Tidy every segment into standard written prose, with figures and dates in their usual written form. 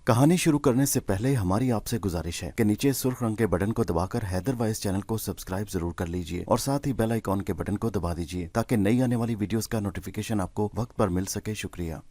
कहानी शुरू करने से पहले हमारी आपसे गुजारिश है कि नीचे सुर्ख रंग के बटन को दबाकर हैदर वॉइस चैनल को सब्सक्राइब जरूर कर लीजिए और साथ ही बेल आइकॉन के बटन को दबा दीजिए ताकि नई आने वाली वीडियोस का नोटिफिकेशन आपको वक्त पर मिल सके। शुक्रिया।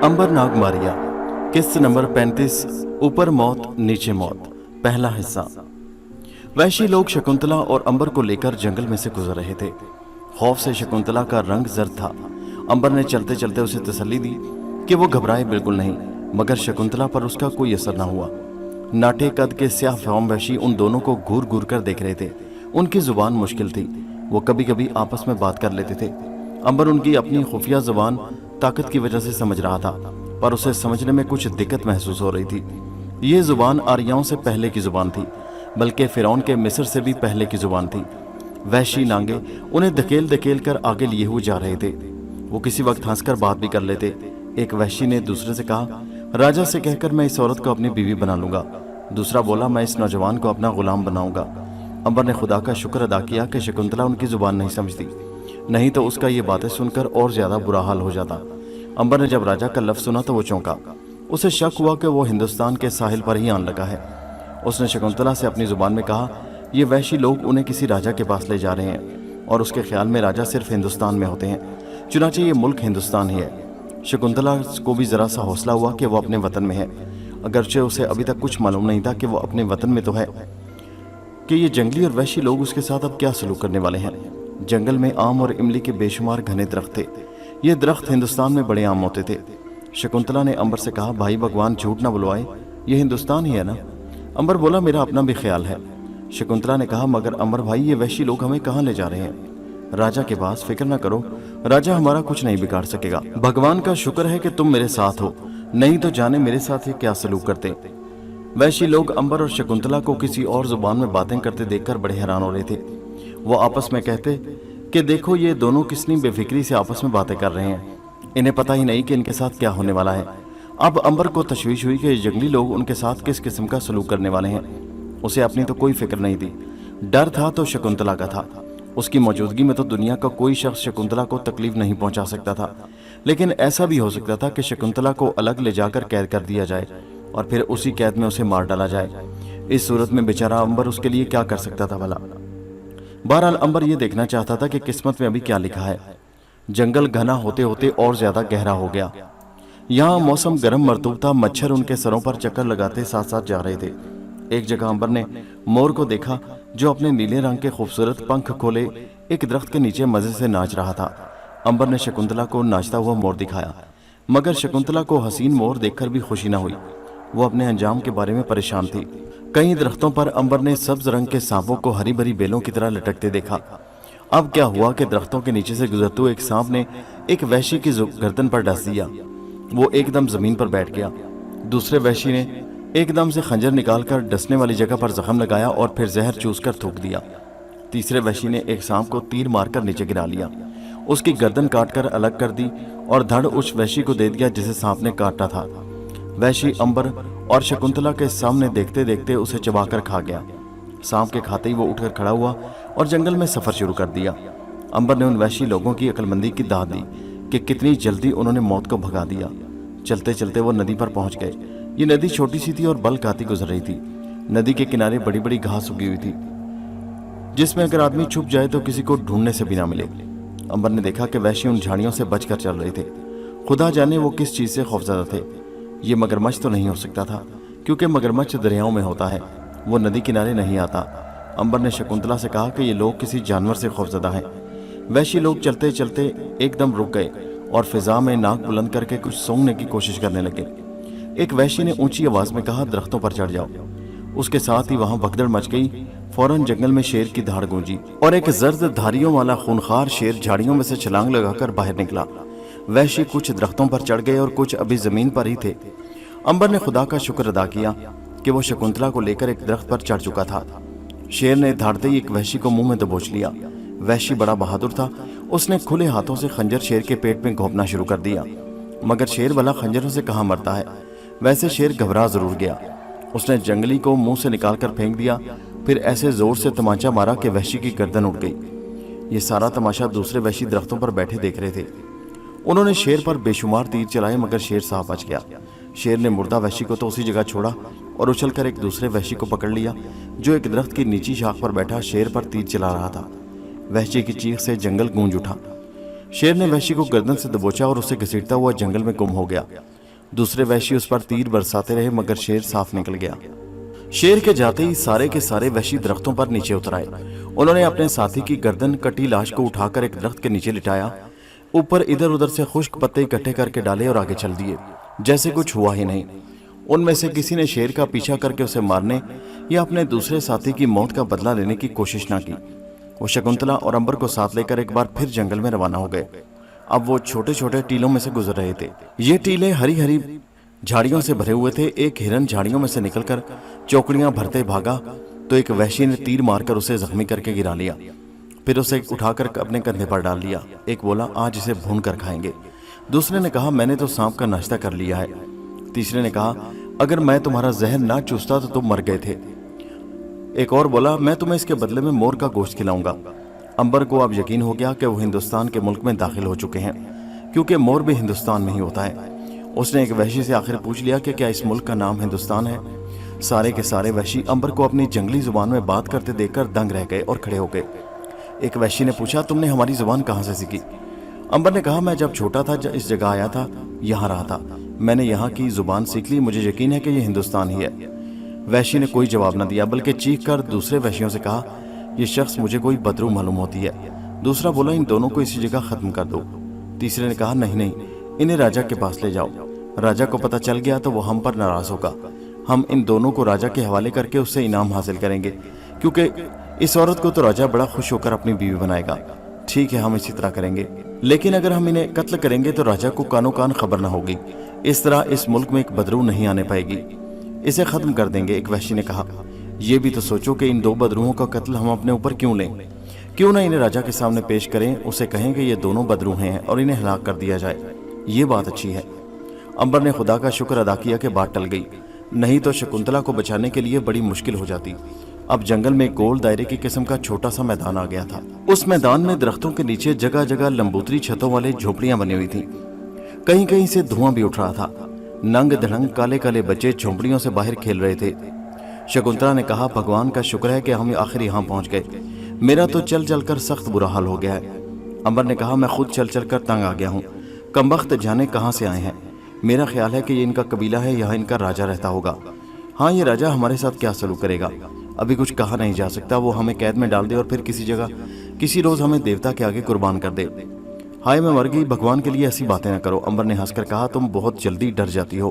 अंबर नागमारिया, किस्त नंबर 35, ऊपर मौत नीचे मौत, पहला हिस्सा। वैशी लोग शकुंतला और अंबर को लेकर जंगल में से गुजर रहे थे। खौफ से शकुंतला का रंग जर्द था। अंबर ने चलते चलते उसे तसल्ली दी कि वो घबराए बिल्कुल नहीं, मगर शकुंतला पर उसका कोई असर न हुआ। नाटे कद के स्याह फॉर्म वैशी उन दोनों को घूर घूर कर देख रहे थे। उनकी जुबान मुश्किल थी, वो कभी कभी आपस में बात कर लेते थे। अंबर उनकी अपनी खुफिया जुबान ताकत की वजह से समझ रहा था, पर उसे समझने में कुछ दिक्कत महसूस हो रही थी। ये जुबान आर्यों से पहले की जुबान थी, बल्कि फिरौन के मिस्र से भी पहले की जुबान थी। वैशी नांगे उन्हें धकेल धकेल कर आगे लिए हुए जा रहे थे। वो किसी वक्त हंसकर बात भी कर लेते। एक वैशी ने दूसरे से कहा, राजा से कहकर मैं इस औरत को अपनी बीवी बना लूंगा। दूसरा बोला, मैं इस नौजवान को अपना गुलाम बनाऊंगा। अंबर ने खुदा का शुक्र अदा किया कि शकुंतला उनकी जुबान नहीं समझती, नहीं तो उसका ये बातें सुनकर और ज्यादा बुरा हाल हो जाता। अंबर ने जब राजा का लफ्ज सुना तो वो चौंका। उसे शक हुआ कि वो हिंदुस्तान के साहिल पर ही आने लगा है। उसने शकुंतला से अपनी जुबान में कहा, ये वैशी लोग उन्हें किसी राजा के पास ले जा रहे हैं और उसके ख्याल में राजा सिर्फ हिंदुस्तान में होते हैं, चुनांचे ये मुल्क हिंदुस्तान ही है। शकुंतला को भी जरा सा हौसला हुआ कि वो अपने वतन में है, अगरचे उसे अभी तक कुछ मालूम नहीं था कि वो अपने वतन में तो है, कि ये जंगली और वैशी लोग उसके साथ अब क्या सलूक करने वाले हैं। जंगल में आम और इमली के बेशुमार घने दरख्त थे। ये दरख्त हिंदुस्तान में बड़े आम होते थे। शकुंतला ने अंबर से कहा, भाई भगवान झूठ ना बुलवाए, ये हिंदुस्तान ही है ना। अंबर बोला, मेरा अपना भी ख्याल है। शकुंतला ने कहा, मगर अंबर भाई, ये वैशी लोग हमें कहाँ ले जा रहे हैं? राजा के पास। फिक्र ना करो, राजा हमारा कुछ नहीं बिगाड़ सकेगा। भगवान का शुक्र है कि तुम मेरे साथ हो, नहीं तो जाने मेरे साथ ये क्या सलूक करते। वैशी लोग अंबर और शकुंतला को किसी और जुबान में बातें करते देखकर बड़े हैरान हो रहे थे। वो आपस में कहते कि देखो, ये दोनों कितनी बेफिक्री से आपस में बातें कर रहे हैं, इन्हें पता ही नहीं कि इनके साथ क्या होने वाला है। अब अंबर को तशवीश हुई कि जंगली लोग उनके साथ किस किस्म का सलूक करने वाले हैं। उसे अपनी तो कोई फिक्र नहीं थी। डर था तो शकुंतला का था। उसकी मौजूदगी में तो दुनिया का कोई शख्स शकुंतला को तकलीफ नहीं पहुंचा सकता था, लेकिन ऐसा भी हो सकता था कि शकुंतला को अलग ले जाकर कैद कर दिया जाए और फिर उसी कैद में उसे मार डाला जाए। इस सूरत में बेचारा अंबर उसके लिए क्या कर सकता था भला। बहरहाल अंबर ये देखना चाहता था कि किस्मत में अभी क्या लिखा है। जंगल घना होते होते और ज्यादा गहरा हो गया। यहाँ मौसम गर्म मरतूब था। मच्छर उनके सरों पर चक्कर लगाते साथ साथ जा रहे थे। एक जगह अंबर ने मोर को देखा जो अपने नीले रंग के खूबसूरत पंख खोले एक दरख्त के नीचे मजे से नाच रहा था। अंबर ने शकुंतला को नाचता हुआ मोर दिखाया, मगर शकुंतला को हसीन मोर देखकर भी खुशी न हुई। वो अपने अंजाम के बारे में परेशान थी। कई दरख्तों पर अंबर ने सब्ज रंग के सांपों को हरी भरी बेलों की तरह लटकते देखा। अब क्या हुआ कि दरख्तों के नीचे से गुजरते हुए एक सांप ने एक वैशी की गर्दन पर डस दिया। वो एकदम जमीन पर बैठ गया। दूसरे वैशी ने एकदम से खंजर निकालकर डसने वाली जगह पर जख्म लगाया और फिर जहर चूसकर थूक दिया। तीसरे वैशी ने एक सांप को तीर मारकर नीचे गिरा लिया, उसकी गर्दन काटकर अलग कर दी और धड़ उस वैशी को दे दिया जिसे सांप ने काटा था। वैशी अंबर और शकुंतला के सामने देखते देखते उसे चबाकर खा गया। सांप के खाते ही वो उठकर खड़ा हुआ और जंगल में सफर शुरू कर दिया। अंबर ने उन वैशी लोगों की अक्लमंदी की दाद दी कि कितनी जल्दी उन्होंने मौत को भगा दिया। चलते चलते वो नदी पर पहुंच गए। ये नदी छोटी सी थी और बल खाती गुजर रही थी। नदी के किनारे बड़ी बड़ी घास उगी हुई थी, जिसमें अगर आदमी छुप जाए तो किसी को ढूंढने से भी ना मिले। अंबर ने देखा कि वैशी उन झाड़ियों से बचकर चल रहे थे। खुदा जाने वो किस चीज से खौफजदा थे। ये मगरमच्छ तो नहीं हो सकता था, क्योंकि मगरमच्छ दरियाओं में होता है, वो नदी किनारे नहीं आता। अंबर ने शकुंतला से कहा कि ये लोग किसी जानवर से खौफजदा हैं। वैशी लोग चलते चलते एकदम रुक गए और फिजा में नाक बुलंद करके कुछ सूंघने की कोशिश करने लगे। एक वैशी ने ऊंची आवाज में कहा, दरख्तों पर चढ़ जाओ। उसके साथ ही वहां भगदड़ मच गई। फौरन जंगल में शेर की धाड़ गूंजी और एक जर्द धारियों वाला खूनखार शेर झाड़ियों में से छलांग लगाकर बाहर निकला। वैशी कुछ दरख्तों पर चढ़ गए और कुछ अभी जमीन पर ही थे। अंबर ने खुदा का शुक्र अदा किया कि वो शकुंतला को लेकर एक दरख्त पर चढ़ चुका था। शेर ने धाड़ते ही एक वैशी को मुंह में दबोच लिया। वैशी बड़ा बहादुर था, उसने खुले हाथों से खंजर शेर के पेट में घोंपना शुरू कर दिया, मगर शेर भला खंजरों से कहाँ मरता है। वैसे शेर घबरा जरूर गया। उसने जंगली को मुंह से निकालकर फेंक दिया, फिर ऐसे जोर से तमाचा मारा कि वहशी की गर्दन उठ गई। ये सारा तमाशा दूसरे वहशी दरख्तों पर बैठे देख रहे थे। उन्होंने शेर पर बेशुमार तीर चलाए, मगर शेर साफ बच गया। शेर ने मुर्दा वहशी को तो उसी जगह छोड़ा और उछलकर एक दूसरे वहशी को पकड़ लिया, जो एक दरख्त की नीची शाख पर बैठा शेर पर तीर चला रहा था। वहशी की चीख से जंगल गूंज उठा। शेर ने वहशी को गर्दन से दबोचा और उसे घसीटता हुआ जंगल में गुम हो गया। दूसरे वहशी उस पर तीर बरसाते रहे, मगर शेर साफ निकल गया। शेर के जाते ही सारे के सारे वहशी दरख्तों पर नीचे उतर आए। उन्होंने अपने साथी की गर्दन कटी लाश को उठाकर एक दरख्त के नीचे लिटाया, ऊपर इधर उधर से खुश्क पत्ते इकट्ठे करके डाले और आगे चल दिए, जैसे कुछ हुआ ही नहीं। उनमें से किसी ने शेर का पीछा करके उसे मारने या अपने दूसरे साथी की मौत का बदला लेने की कोशिश ना की। वो शकुंतला और अंबर को साथ लेकर एक बार फिर जंगल में रवाना हो गए। अब वो छोटे छोटे टीलों में से गुजर रहे थे। ये टीले हरी हरी झाड़ियों से भरे हुए थे। एक हिरन झाड़ियों में से निकलकर चौकड़ियां भरते भागा तो एक वहशी ने तीर मारकर उसे जख्मी करके गिरा लिया, फिर उसे उठाकर अपने कंधे पर डाल लिया। एक बोला, आज इसे भून कर खाएंगे। दूसरे ने कहा, मैंने तो सांप का नाश्ता कर लिया है। तीसरे ने कहा, अगर मैं तुम्हारा जहर ना चूसता तो तुम मर गए थे। एक और बोला, मैं तुम्हें इसके बदले में मोर का गोश्त खिलाऊंगा। अंबर को अब यकीन हो गया कि वो हिंदुस्तान के मुल्क में दाखिल हो चुके हैं, क्योंकि मोर भी हिंदुस्तान में ही होता है। उसने एक वहशी से आखिर पूछ लिया कि क्या इस मुल्क का नाम हिंदुस्तान है। सारे के सारे वहशी अंबर को अपनी जंगली जुबान में बात करते देखकर दंग रह गए और खड़े हो गए। एक वहशी ने पूछा, तुमने हमारी जुबान कहाँ से सीखी? अंबर ने कहा, मैं जब छोटा था इस जगह आया था, यहाँ रहा था, मैंने यहाँ की जुबान सीख ली। मुझे यकीन है कि ये हिंदुस्तान ही है। वहशी ने कोई जवाब न दिया, बल्कि चीख कर दूसरे वहशियों से कहा, यह शख्स मुझे कोई बदरू मालूम होती है। दूसरा बोला, इन दोनों को इसी जगह खत्म कर दो। तीसरे ने कहा, नहीं नहीं, इन्हें राजा के पास ले जाओ। राजा को पता चल गया तो वो हम पर नाराज होगा। हम इन दोनों को राजा के हवाले करके उससे इनाम हासिल करेंगे, क्योंकि इस औरत को तो राजा बड़ा खुश होकर अपनी बीवी बनाएगा। ठीक है, हम इसी तरह करेंगे, लेकिन अगर हम इन्हें कत्ल करेंगे तो राजा को कानो कान खबर न होगी। इस तरह इस मुल्क में एक बदरू नहीं आने पाएगी, इसे खत्म कर देंगे। एक वहशी ने कहा, यह भी तो सोचो कि इन दो बदरूओं का कत्ल हम अपने ऊपर क्यों लें? क्यों ना इन्हें राजा के सामने पेश करें, उसे कहें कि ये दोनों बदरू हैं और इन्हें हलाक कर दिया जाए। ये बात अच्छी है। अंबर ने खुदा का शुक्र अदा किया कि बात टल गई, नहीं तो शकुंतला को बचाने के लिए बड़ी मुश्किल हो जाती। अब जंगल में गोल दायरे की किस्म का छोटा सा मैदान आ गया था। उस मैदान में दरख्तों के नीचे जगह जगह लंबूतरी छतों वाले झोपड़ियां बनी हुई थी। कहीं कहीं से धुआं भी उठ रहा था। नंग धड़ंग काले काले बच्चे झोंपड़ियों से बाहर खेल रहे थे। शकुंतला ने कहा, भगवान का शुक्र है कि हम आखिर यहाँ पहुंच गए। मेरा तो चल चल कर सख्त बुरा हाल हो गया है। अंबर ने कहा, मैं खुद चल चल कर तंग आ गया हूँ। कमबख्त जाने कहाँ से आए हैं। मेरा ख्याल है कि ये इनका कबीला है, यहाँ इनका राजा रहता होगा। हाँ, ये राजा हमारे साथ क्या सलूक करेगा अभी कुछ कहा नहीं जा सकता। वो हमें कैद में डाल दे और फिर किसी जगह किसी रोज हमें देवता के आगे कुर्बान कर दे। हाय, मैं मर गई, भगवान के लिए ऐसी बातें न करो। अंबर ने हंसकर कहा, तुम बहुत जल्दी डर जाती हो।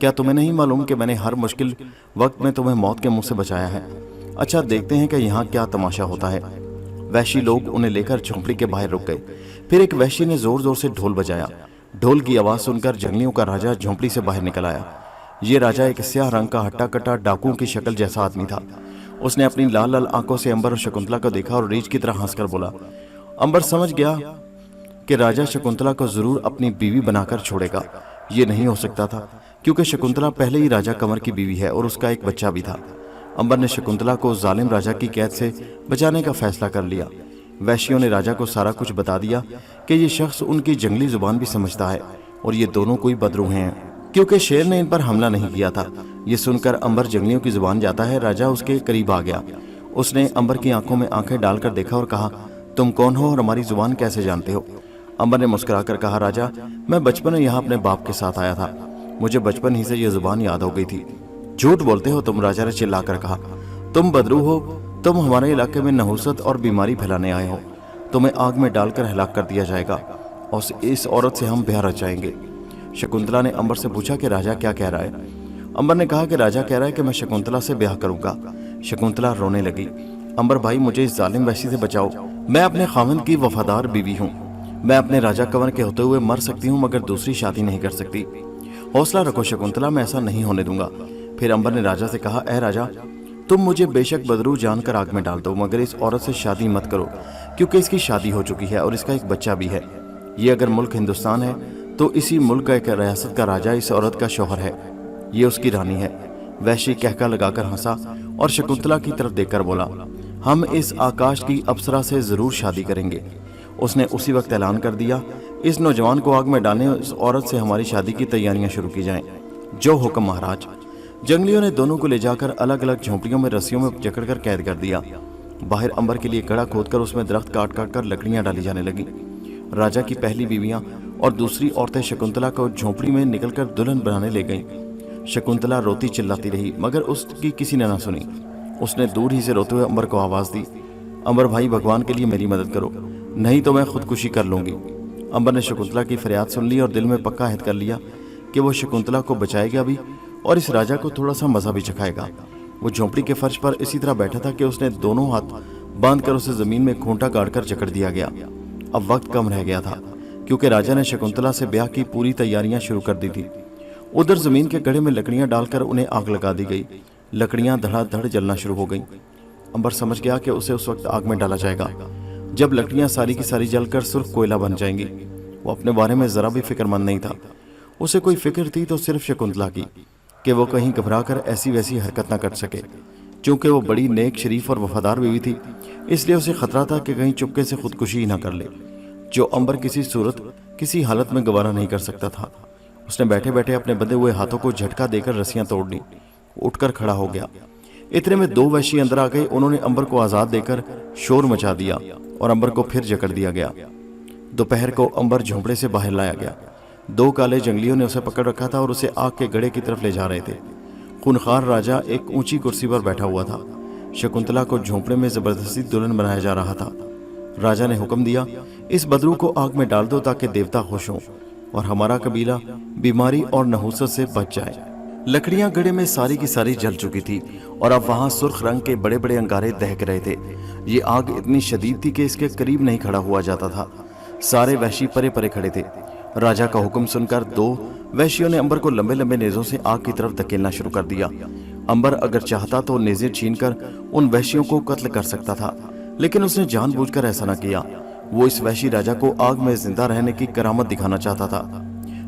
क्या तुम्हें नहीं मालूम कि मैंने हर मुश्किल वक्त में तुम्हें मौत के मुंह से बचाया है? अच्छा, देखते हैं कि यहाँ क्या तमाशा होता है। वहशी लोग उन्हें लेकर झोंपड़ी के बाहर रुक गए। फिर एक वहशी ने जोर जोर से ढोल बजाया। ढोल की आवाज सुनकर जंगलियों का राजा झोंपड़ी से बाहर निकल आया। ये राजा एक स्याह रंग का हट्टा कट्टा डाकुओं की शक्ल जैसा आदमी था। उसने अपनी लाल लाल आंखों से अंबर और शकुंतला को देखा और रीछ की तरह हंसकर बोला। अंबर समझ गया कि राजा शकुंतला को जरूर अपनी बीवी बनाकर छोड़ेगा। ये नहीं हो सकता था, क्योंकि शकुंतला पहले ही राजा कंवर की बीवी है और उसका एक बच्चा भी था। अंबर ने शकुंतला को जालिम राजा की कैद से बचाने का फैसला कर लिया। वैश्यों ने राजा को सारा कुछ बता दिया कि ये शख्स उनकी जंगली जुबान भी समझता है और ये दोनों कोई बदरू हैं, क्योंकि शेर ने इन पर हमला नहीं किया था। ये सुनकर अंबर जंगलियों की जुबान जाता है। राजा उसके करीब आ गया। उसने अंबर की आंखों में आंखें डालकर देखा और कहा, तुम कौन हो और हमारी जुबान कैसे जानते हो? अंबर ने मुस्कुराकर कहा, राजा, मैं बचपन में यहाँ अपने बाप के साथ आया था। मुझे बचपन ही से ये जुबान याद हो गई थी। झूठ बोलते हो तुम, राजा ने चिल्लाकर कहा। तुम बदरू हो, तुम हमारे इलाके में नहुसत और बीमारी फैलाने आए हो। तुम्हें आग में डालकर हलाक कर दिया जाएगा और इस औरत से हम ब्याह रचाएंगे। शकुंतला ने अंबर से पूछा कि राजा क्या कह रहा है? अंबर ने कहा कि राजा कह रहा है कि मैं शकुंतला से ब्याह करूंगा। शकुंतला रोने लगी। अंबर भाई, मुझे इस जालिम वैसी से बचाओ। मैं अपने खाविंद की वफादार बीवी हूँ। मैं अपने राजा कंवर के होते हुए मर सकती हूँ, मगर दूसरी शादी नहीं कर सकती। हौसला रखो शकुंतला, मैं ऐसा नहीं होने दूंगा। फिर अंबर ने राजा से कहा, ऐ राजा, तुम मुझे बेशक बदरू जानकर आग में डाल दो, मगर इस औरत से शादी मत करो, क्योंकि इसकी शादी हो चुकी है और इसका एक बच्चा भी है। ये अगर मुल्क हिंदुस्तान है तो इसी मुल्क का एक रियासत का राजा इस औरत का शौहर है, ये उसकी रानी है। वैश्य कहका लगाकर हंसा और शकुंतला की तरफ देखकर बोला, हम इस आकाश की अप्सरा से जरूर शादी करेंगे। उसने उसी वक्त ऐलान कर दिया, इस नौजवान को आग में डालने और इस औरत से हमारी शादी की तैयारियां शुरू की जाएं। जो हुक्म महाराज। जंगलियों ने दोनों को ले जाकर अलग अलग झोंपड़ियों में रस्सियों में जकड़कर कैद कर दिया। बाहर अंबर के लिए कड़ा खोदकर उसमें दरख्त काट काट कर लकड़ियां डाली जाने लगी। राजा की पहली बीवियां और दूसरी औरतें शकुंतला को झोंपड़ी में निकलकर दुल्हन बनाने ले गईं। शकुंतला रोती चिल्लाती रही, मगर उसकी किसी ने ना सुनी। उसने दूर ही से रोते हुए अंबर को आवाज दी, अंबर भाई, भगवान के लिए मेरी मदद करो, नहीं तो मैं खुदकुशी कर लूंगी। अंबर ने शकुंतला की फरियाद सुन ली और दिल में पक्का अहद कर लिया कि वो शकुंतला को बचाएगा भी और इस राजा को थोड़ा सा मजा भी चखाएगा। वो झोंपड़ी के फर्श पर इसी तरह बैठा था कि उसने दोनों हाथ बांध कर उसे जमीन में खूंटा गाड़कर जकड़ दिया गया। अब वक्त कम रह गया था, क्योंकि राजा ने शकुंतला से ब्याह की पूरी तैयारियां शुरू कर दी थी। उधर जमीन के गड्ढे में लकड़ियां डालकर उन्हें आग लगा दी गई। लकड़ियां धड़ाधड़ जलना शुरू हो गईं। अंबर समझ गया कि उसे उस वक्त आग में डाला जाएगा जब लकड़ियां सारी की सारी जलकर सुर्ख कोयला बन जाएंगी। वो अपने बारे में जरा भी फिक्रमंद नहीं था। उसे कोई फिक्र थी तो सिर्फ शकुंतला की, कि वो कहीं घबराकर ऐसी वैसी हरकत न कर सके। चूंकि वो बड़ी नेक, शरीफ और वफादार बीवी थी, इसलिए उसे खतरा था कि कहीं चुपके से खुदकुशी ही न कर ले, जो अंबर किसी सूरत किसी हालत में गवारा नहीं कर सकता था। उसने बैठे बैठे अपने बंधे हुए हाथों को झटका देकर रस्सियां तोड़ ली। उठकर खड़ा हो गया। इतने में 2 वैश्य अंदर आ गए। उन्होंने अंबर को आजाद देकर शोर मचा दिया और अंबर को फिर जकड़ दिया गया। दोपहर को अंबर झोंपड़े से बाहर लाया गया। 2 काले जंगलियों ने उसे पकड़ रखा था और उसे आग के गड्ढे की तरफ ले जा रहे थे। खूनखार राजा एक ऊंची कुर्सी पर बैठा हुआ था। शकुंतला को झोंपड़े में जबरदस्ती दुल्हन बनाया जा रहा था। राजा ने हुक्म दिया, इस बदरू को आग में डाल दो ताकि देवता खुश हों और हमारा कबीला बीमारी और नहुसत से बच जाए। लकड़ियां गड्ढे में सारी की सारी जल चुकी थी और अब वहां सुर्ख रंग के बड़े बड़े अंगारे दहक रहे थे। ये आग इतनी शदीद थी कि इसके करीब नहीं खड़ा हुआ जाता था। सारे वैश्य परे परे खड़े थे। राजा का हुक्म सुनकर 2 वैश्यों ने अंबर को लंबे लंबे नेजों से आग की तरफ धकेलना शुरू कर दिया। अंबर अगर चाहता तो नेज़े छीनकर उन वैश्यों को कत्ल कर सकता था, लेकिन उसने जानबूझकर ऐसा न किया। वो इस वैश्य राजा को आग में जिंदा रहने की करामत दिखाना चाहता था,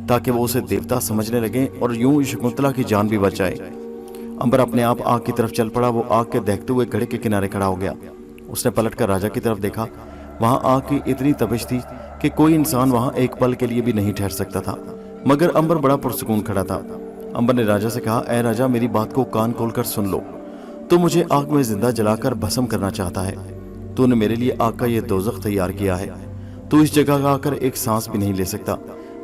ताकि वो उसे देवता समझने लगे और यूं शकुंतला की जान भी बच जाए। अंबर अपने आप आग की तरफ चल पड़ा। वो आग के दहकते हुए घड़े के किनारे खड़ा हो गया। उसने पलटकर राजा की तरफ देखा। वहां आग की इतनी तपिश थी कि कोई इंसान वहां एक पल के लिए भी नहीं ठहर सकता था, मगर अंबर बड़ा पुरसुकून खड़ा था। अंबर ने राजा से कहा, ऐ राजा, मेरी बात को कान खोलकर सुन लो। तू मुझे आग में जिंदा जलाकर भस्म करना चाहता है। तूने मेरे लिए आग का ये दोजख तैयार किया है। तू इस जगह आकर एक सांस भी नहीं ले सकता,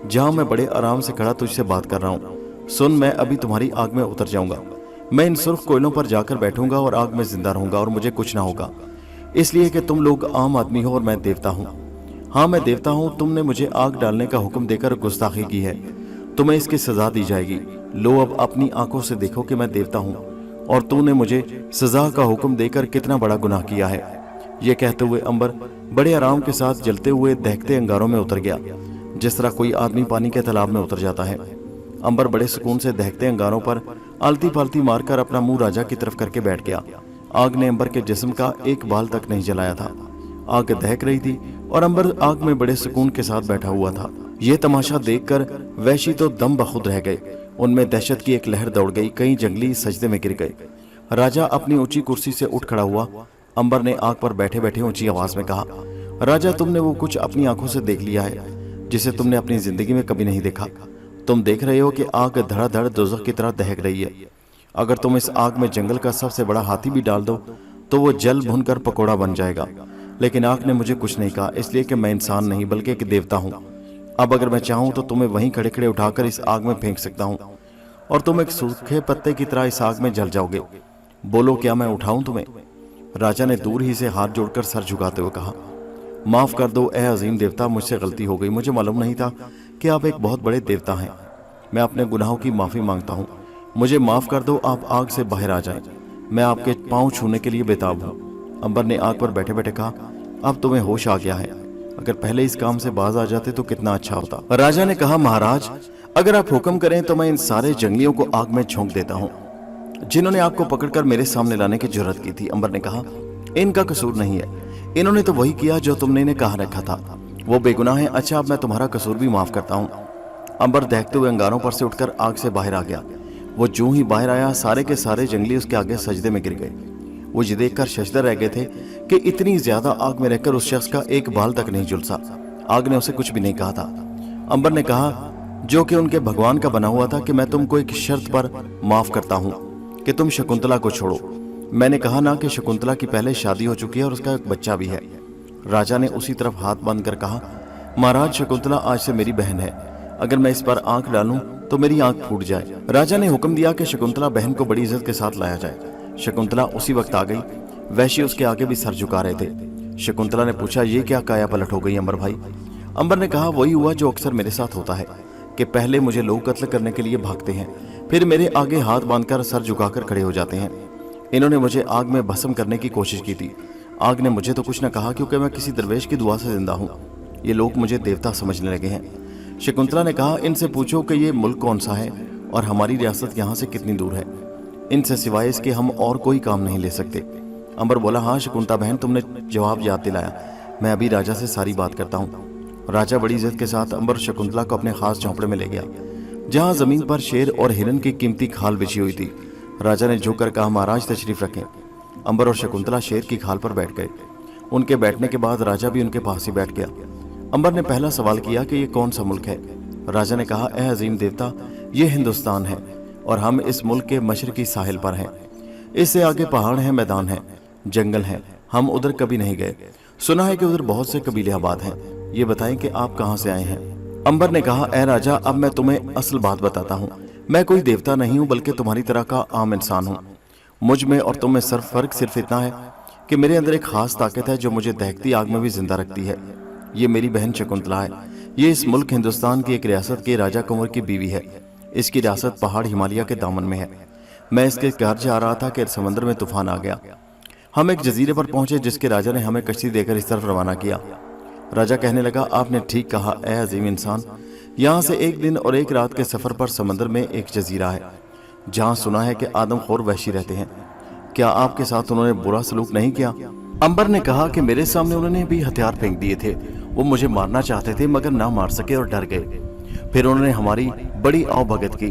जहां मैं बड़े आराम से खड़ा तुझसे बात कर रहा हूँ। सुन, मैं अभी तुम्हारी आग में उतर जाऊंगा। मैं इन सुर्ख कोयलों पर जाकर बैठूंगा और आग में जिंदा रहूंगा और मुझे कुछ ना होगा, इसलिए कि तुम लोग आम आदमी हो और मैं देवता हूँ। हाँ, मैं देवता हूँ। तुमने मुझे आग डालने का हुक्म देकर गुस्ताखी की है, तुम्हें इसकी सजा दी जाएगी। लो, अब अपनी आंखों से देखो कि मैं देवता हूँ और तूने मुझे सजा का हुक्म देकर कितना बड़ा गुनाह किया है। ये कहते हुए अंबर बड़े आराम के साथ जलते हुए दहकते अंगारों में उतर गया, जिस तरह कोई आदमी पानी के तालाब में उतर जाता है। अंबर बड़े सुकून से दहकते अंगारों पर आलती पालती मारकर अपना मुंह राजा की तरफ करके बैठ गया। आग ने अंबर के जिस्म का एक बाल तक नहीं जलाया था। आग दहक रही थी और अंबर आग में बड़े सुकून के साथ बैठा हुआ था। ये तमाशा देखकर वैश्य तो दम बखुद रह गए। उनमें दहशत की एक लहर दौड़ गई। कई जंगली सजदे में गिर गए। राजा अपनी ऊंची कुर्सी से उठ खड़ा हुआ। अंबर ने आग पर बैठे बैठे ऊंची आवाज में कहा, राजा, तुमने वो कुछ अपनी आंखों से देख लिया है जिसे तुमने अपनी जिंदगी में कभी नहीं देखा। तुम देख रहे हो कि आग धड़ाधड़ दोज़ख की तरह दहक रही है। अगर तुम इस आग में जंगल का सबसे बड़ा हाथी भी डाल दो तो वो जल भुनकर पकोड़ा बन जाएगा। लेकिन आग ने मुझे कुछ नहीं कहा, इसलिए कि मैं इंसान नहीं बल्कि एक देवता हूँ। अब अगर मैं चाहूँ तो तुम्हें वहीं खड़े खड़े उठाकर इस आग में फेंक सकता हूँ और तुम एक सूखे पत्ते की तरह इस आग में जल जाओगे। बोलो, क्या मैं उठाऊं तुम्हें? राजा ने दूर ही से हाथ जोड़कर सर झुकाते हुए कहा, माफ कर दो ए अजीम देवता, मुझसे गलती हो गई। मुझे मालूम नहीं था कि आप एक बहुत बड़े देवता हैं। मैं अपने गुनाहों की माफी मांगता हूँ। मुझे माफ कर दो। आप आग से बाहर आ जाएं। मैं आपके पांव छूने के लिए बेताब हूँ। अंबर ने आग पर बैठे बैठे कहा, अब तुम्हें होश आ गया है। अगर पहले इस काम से बाज आ जाते तो कितना अच्छा होता। राजा ने कहा, महाराज, अगर आप हुक्म करें तो मैं इन सारे जंगलियों को आग में झोंक देता हूँ। जिन्होंने आग को पकड़कर मेरे सामने लाने की जुर्रत की थी। अंबर ने कहा, इनका कसूर नहीं है, इन्होंने तो वही किया जो तुमने इन्हें कहा रखा था। वो बेगुनाह है। अच्छा, अब मैं तुम्हारा कसूर भी माफ करता हूँ। अंबर दहकते हुए अंगारों पर से उठकर आग से बाहर आ गया। वो जूं ही बाहर आया, सारे के सारे जंगली उसके आगे सजदे में गिर गए। वो ये देखकर शशदर रह गए थे कि इतनी ज्यादा आग में रहकर उस शख्स का एक बाल तक नहीं झुलसा। आग ने उसे कुछ भी नहीं कहा था। अंबर ने कहा, जो कि उनके भगवान का बना हुआ था, कि मैं तुमको एक शर्त पर माफ करता हूँ कि तुम शकुंतला को छोड़ो। मैंने कहा ना कि शकुंतला की पहले शादी हो चुकी है और उसका एक बच्चा भी है। राजा ने उसी तरफ हाथ बांध कर कहा, महाराज, शकुंतला आज से मेरी बहन है। अगर मैं इस पर आंख डालूं तो मेरी आंख फूट जाए। राजा ने हुक्म दिया कि शकुंतला बहन को बड़ी इज्जत के साथ लाया जाए। शकुंतला उसी वक्त आ गई। वैश्य उसके आगे भी सर झुका रहे थे। शकुंतला ने पूछा, ये क्या काया पलट हो गई अंबर भाई? अंबर ने कहा, वही हुआ जो अक्सर मेरे साथ होता है कि पहले मुझे लोग कत्ल करने के लिए भागते हैं, फिर मेरे आगे हाथ बांधकर सर झुकाकर खड़े हो जाते हैं। इन्होंने मुझे आग में भस्म करने की कोशिश की थी। आग ने मुझे तो कुछ न कहा, क्योंकि मैं किसी दरवेश की दुआ से जिंदा हूँ। ये लोग मुझे देवता समझने लगे हैं। शकुंतला ने कहा, इनसे पूछो कि ये मुल्क कौन सा है और हमारी रियासत यहाँ से कितनी दूर है। इनसे सिवाय इसके हम और कोई काम नहीं ले सकते। अंबर बोला, हाँ शकुंतला बहन, तुमने जवाब याद दिलाया। मैं अभी राजा से सारी बात करता हूँ। राजा बड़ी इज्जत के साथ अंबर शकुंतला को अपने खास झोंपड़े में ले गया, जहाँ जमीन पर शेर और हिरन की कीमती खाल बिछी हुई थी। राजा ने झुककर कहा, महाराज तशरीफ रखें। अंबर और शकुंतला शेर की खाल पर बैठ गए। उनके बैठने के बाद राजा भी उनके पास ही बैठ गया। अंबर ने पहला सवाल किया कि ये कौन सा मुल्क है। राजा ने कहा, ए अजीम देवता, ये हिंदुस्तान है और हम इस मुल्क के मशरकी साहिल पर हैं। इससे आगे पहाड़ हैं, मैदान है, जंगल है। हम उधर कभी नहीं गए। सुना है कि उधर बहुत से कबीले आबाद हैं। ये बताएं कि आप कहाँ से आए हैं। अंबर ने कहा, ए राजा, अब मैं तुम्हें असल बात बताता हूँ। मैं कोई देवता नहीं हूँ, बल्कि तुम्हारी तरह का आम इंसान हूँ। मुझ में और तुम में फर्क सिर्फ इतना है कि मेरे अंदर एक खास ताकत है जो मुझे दहकती आग में भी जिंदा रखती है। ये मेरी बहन शकुंतला है। ये इस मुल्क हिंदुस्तान की एक रियासत के राजा कुंवर की बीवी है। इसकी रियासत पहाड़ हिमालय के दामन में है। मैं इसके घर जा रहा था कि समंदर में तूफान आ गया। हम एक जजीरे पर पहुंचे, जिसके राजा ने हमें कश्ती देकर इस तरफ रवाना किया। राजा कहने लगा, आपने ठीक कहा ए अजीम इंसान। यहाँ से एक दिन और एक रात के सफर पर समंदर में एक जजीरा है, जहाँ सुना है कि आदमखोर वहशी रहते हैं। क्या आपके साथ उन्होंने बुरा सलूक नहीं किया? अंबर ने कहा कि मेरे सामने उन्होंने भी हथियार फेंक दिए थे। वो मुझे मारना चाहते थे, मगर ना मार सके और डर गए। फिर उन्होंने हमारी बड़ी आवभगत की।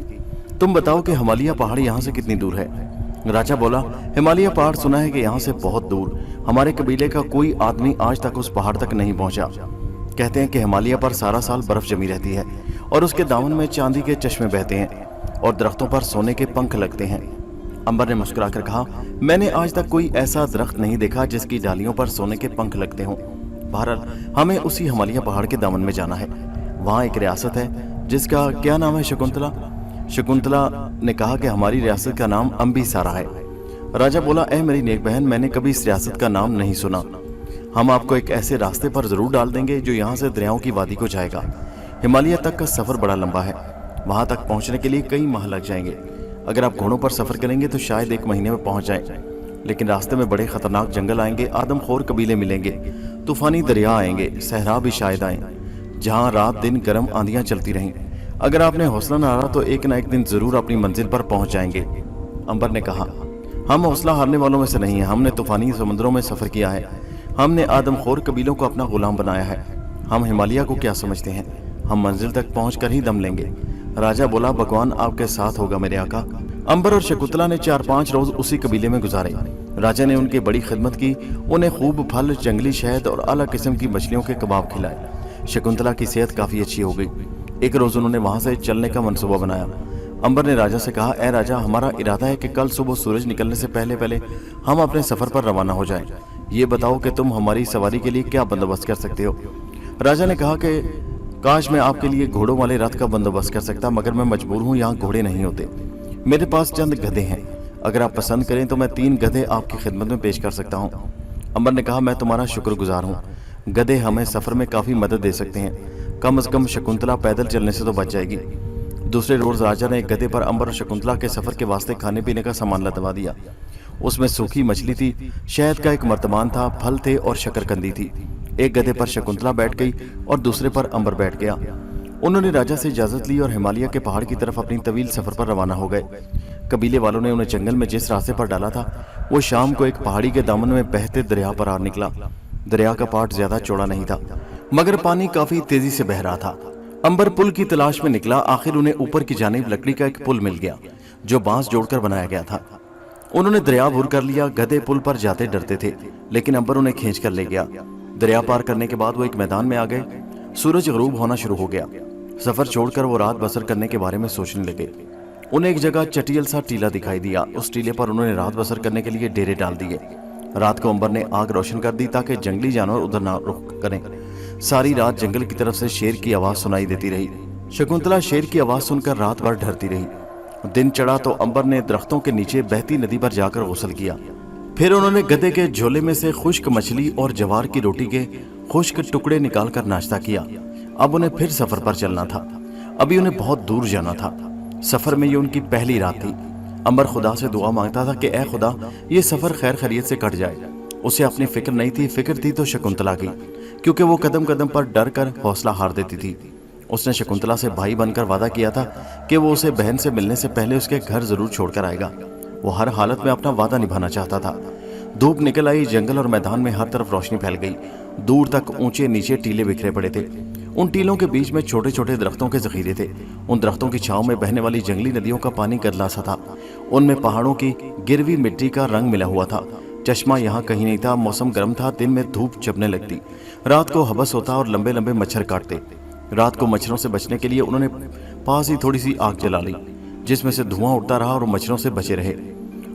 तुम बताओ कि हिमालय पहाड़ यहाँ से कितनी दूर है? राजा बोला, हिमालय पहाड़ सुना है कि यहाँ से बहुत दूर। हमारे कबीले का कोई आदमी आज तक उस पहाड़ तक नहीं पहुंचा। कहते हैं कि हिमालय पर सारा साल बर्फ जमी रहती है और उसके दामन में चांदी के चश्मे बहते हैं और दरख्तों पर सोने के पंख लगते हैं। अंबर ने मुस्कुराकर कहा, मैंने आज तक कोई ऐसा दरख्त नहीं देखा जिसकी डालियों पर सोने के पंख लगते हों। बहरहाल हमें उसी हिमालय पहाड़ के दामन में जाना है। वहाँ एक रियासत है जिसका क्या नाम है? शकुंतला। शकुंतला ने कहा कि हमारी रियासत का नाम अम्बिसारा है। राजा बोला, ए मेरी नेक बहन, मैंने कभी इस रियासत का नाम नहीं सुना। हम आपको एक ऐसे रास्ते पर जरूर डाल देंगे जो यहाँ से दरियाओं की वादी को जाएगा। हिमालय तक का सफर बड़ा लंबा है। वहां तक पहुंचने के लिए कई माह लग जाएंगे। अगर आप घोड़ों पर सफर करेंगे तो शायद एक महीने में पहुंच जाएं। लेकिन रास्ते में बड़े खतरनाक जंगल आएंगे, आदमखोर कबीले मिलेंगे, तूफानी दरिया आएंगे, सहरा भी शायद आए, जहां रात दिन गर्म आंधियां चलती रहें। अगर आपने हौसला न हारा तो एक न एक दिन जरूर अपनी मंजिल पर पहुंच जाएंगे। अंबर ने कहा, हम हौसला हारने वालों में से नहीं है। हमने तूफानी समुद्रों में सफर किया है। हमने आदमखोर कबीलों को अपना गुलाम बनाया है। हम हिमालय को क्या समझते हैं? हम मंजिल तक पहुंचकर ही दम लेंगे। राजा बोला, भगवान आपके साथ होगा मेरे आका। अंबर और शकुंतला ने 4-5 रोज उसी कबीले में गुजारे। राजा ने उनकी बड़ी खिदमत की, उन्हें खूब फल, जंगली शहद और आला किस्म की मछलियों के कबाब खिलाए। शकुंतला की सेहत काफी अच्छी हो गई। एक रोज उन्होंने वहां से चलने का मंसूबा बनाया। अंबर ने राजा से कहा, ए राजा, हमारा इरादा है कि कल सुबह सूरज निकलने से पहले पहले हम अपने सफर पर रवाना हो जाएं। ये बताओ कि तुम हमारी सवारी के लिए क्या बंदोबस्त कर सकते हो? राजा ने कहा कि काश मैं आपके लिए घोड़ों वाले रथ का बंदोबस्त कर सकता, मगर मैं मजबूर हूँ, यहाँ घोड़े नहीं होते। मेरे पास चंद गधे हैं। अगर आप पसंद करें तो मैं 3 गधे आपकी खिदमत में पेश कर सकता हूँ। अंबर ने कहा, मैं तुम्हारा शुक्रगुजार हूँ। गधे हमें सफर में काफी मदद दे सकते हैं। कम से कम शकुंतला पैदल चलने से तो बच जाएगी। दूसरे रोज राजा ने एक गधे पर अंबर और शकुंतला के सफर के वास्ते खाने पीने का सामान लदवा दिया। उसमें सूखी मछली थी, शहद का एक मर्तमान था, फल थे और शकरकंदी थी। एक गधे पर शकुंतला बैठ गई और दूसरे पर अंबर बैठ गया। انہوں نے راجا سے اجازت لی اور ہمالیہ کے پہاڑ کی طرف اپنی طویل سفر پر روانہ ہو گئے۔ قبیلے والوں نے انہیں جنگل میں جس راستے پر ڈالا تھا وہ شام کو ایک پہاڑی کے دامن میں بہتے دریا پر آ نکلا۔ دریا کا پاٹ زیادہ چوڑا نہیں تھا مگر پانی کافی تیزی سے بہہ رہا تھا۔ امبر پل کی تلاش میں نکلا، آخر انہیں اوپر کی جانب لکڑی کا ایک پل مل گیا جو بانس جوڑ کر بنایا گیا تھا۔ انہوں نے دریا عبور کر لیا۔ گدھے پل پر جاتے ڈرتے تھے لیکن امبر انہیں کھینچ کر لے گیا۔ دریا پار کرنے کے بعد وہ ایک میدان میں آ گئے۔ سورج غروب ہونا شروع ہو گیا۔ سفر چھوڑ کر وہ رات بسر کرنے کے بارے میں سوچنے لگے۔ انہیں ایک جگہ چٹیل سا ٹیلا دکھائی دیا۔ اس ٹیلے پر انہوں نے رات بسر کرنے کے لیے ڈیرے ڈال دیے۔ رات کو امبر نے آگ روشن کر دی تاکہ جنگلی جانور ادھر نہ رخ کریں۔ ساری رات جنگل کی طرف سے شیر کی آواز سنائی دیتی رہی۔ شکنتلا شیر کی آواز سن کر رات بھر ڈرتی رہی۔ دن چڑھا تو امبر نے درختوں کے نیچے بہتی ندی پر جا کر غسل کیا۔ پھر انہوں نے گدھے کے جھولے میں سے خشک مچھلی اور جوار کی روٹی کے خشک ٹکڑے نکال کر ناشتہ کیا۔ اب انہیں پھر سفر پر چلنا تھا۔ ابھی انہیں بہت دور جانا تھا۔ سفر میں یہ ان کی پہلی رات تھی۔ امبر خدا سے دعا مانگتا تھا کہ اے خدا یہ سفر خیر خیریت سے کٹ جائے۔ اسے اپنی فکر نہیں تھی، فکر تھی تو شکنتلا کی، کیونکہ وہ قدم قدم پر ڈر کر حوصلہ ہار دیتی تھی۔ اس نے شکنتلا سے بھائی بن کر وعدہ کیا تھا کہ وہ اسے بہن سے ملنے سے پہلے اس کے گھر ضرور چھوڑ کر آئے گا۔ وہ ہر حالت میں اپنا وعدہ نبھانا چاہتا تھا۔ دھوپ نکل آئی، جنگل اور میدان میں ہر طرف روشنی پھیل گئی۔ دور تک اونچے نیچے ٹیلے بکھرے پڑے تھے۔ ان ٹیلوں کے بیچ میں چھوٹے چھوٹے درختوں کے ذخیرے تھے۔ ان درختوں کی چھاؤں میں بہنے والی جنگلی ندیوں کا پانی گدلا سا تھا۔ ان میں پہاڑوں کی گروی مٹی کا رنگ ملا ہوا تھا۔ چشمہ یہاں کہیں نہیں تھا۔ موسم گرم تھا، دن میں دھوپ چبھنے لگتی، رات کو حبس ہوتا اور لمبے لمبے مچھر کاٹتے۔ رات کو مچھروں سے بچنے کے لیے انہوں نے پاس ہی تھوڑی سی آگ جلا لی جس میں سے دھواں اٹھتا رہا اور مچھروں سے بچے رہے۔